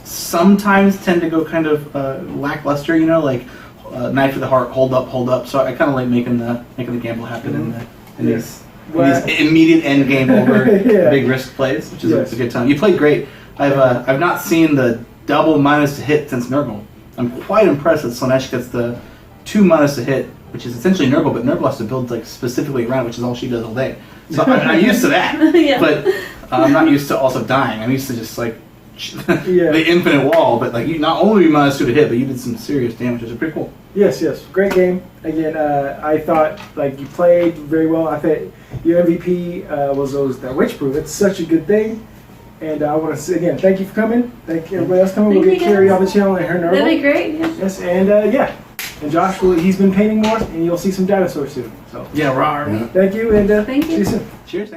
sometimes tend to go kind of lackluster. You know, like knife to the heart, hold up. So I kind of like making the gamble happen in these immediate end game over big risk plays, which is a good time. You played great. I've not seen the double minus to hit since Nurgle. I'm quite impressed that Slaanesh gets the 2 minus to hit, which is essentially Nurgle, but Nurgle has to build specifically around, which is all she does all day. So I'm used to that, Yeah. but I'm not used to also dying. I'm used to just the infinite wall. But you not only minus 2 to hit, but you did some serious damage, which is pretty cool. Yes, great game. Again, I thought you played very well. I thought your MVP was that witch brew. It's such a good thing. And I want to say again, thank you for coming. Thank you everybody else coming. We'll get Carrie on the channel and her Nurgle. That'd be great. Yeah. Yes, and and Josh, he's been painting more, and you'll see some dinosaurs soon. So Yeah, raw. thank you, and Thank you. see you soon. Cheers.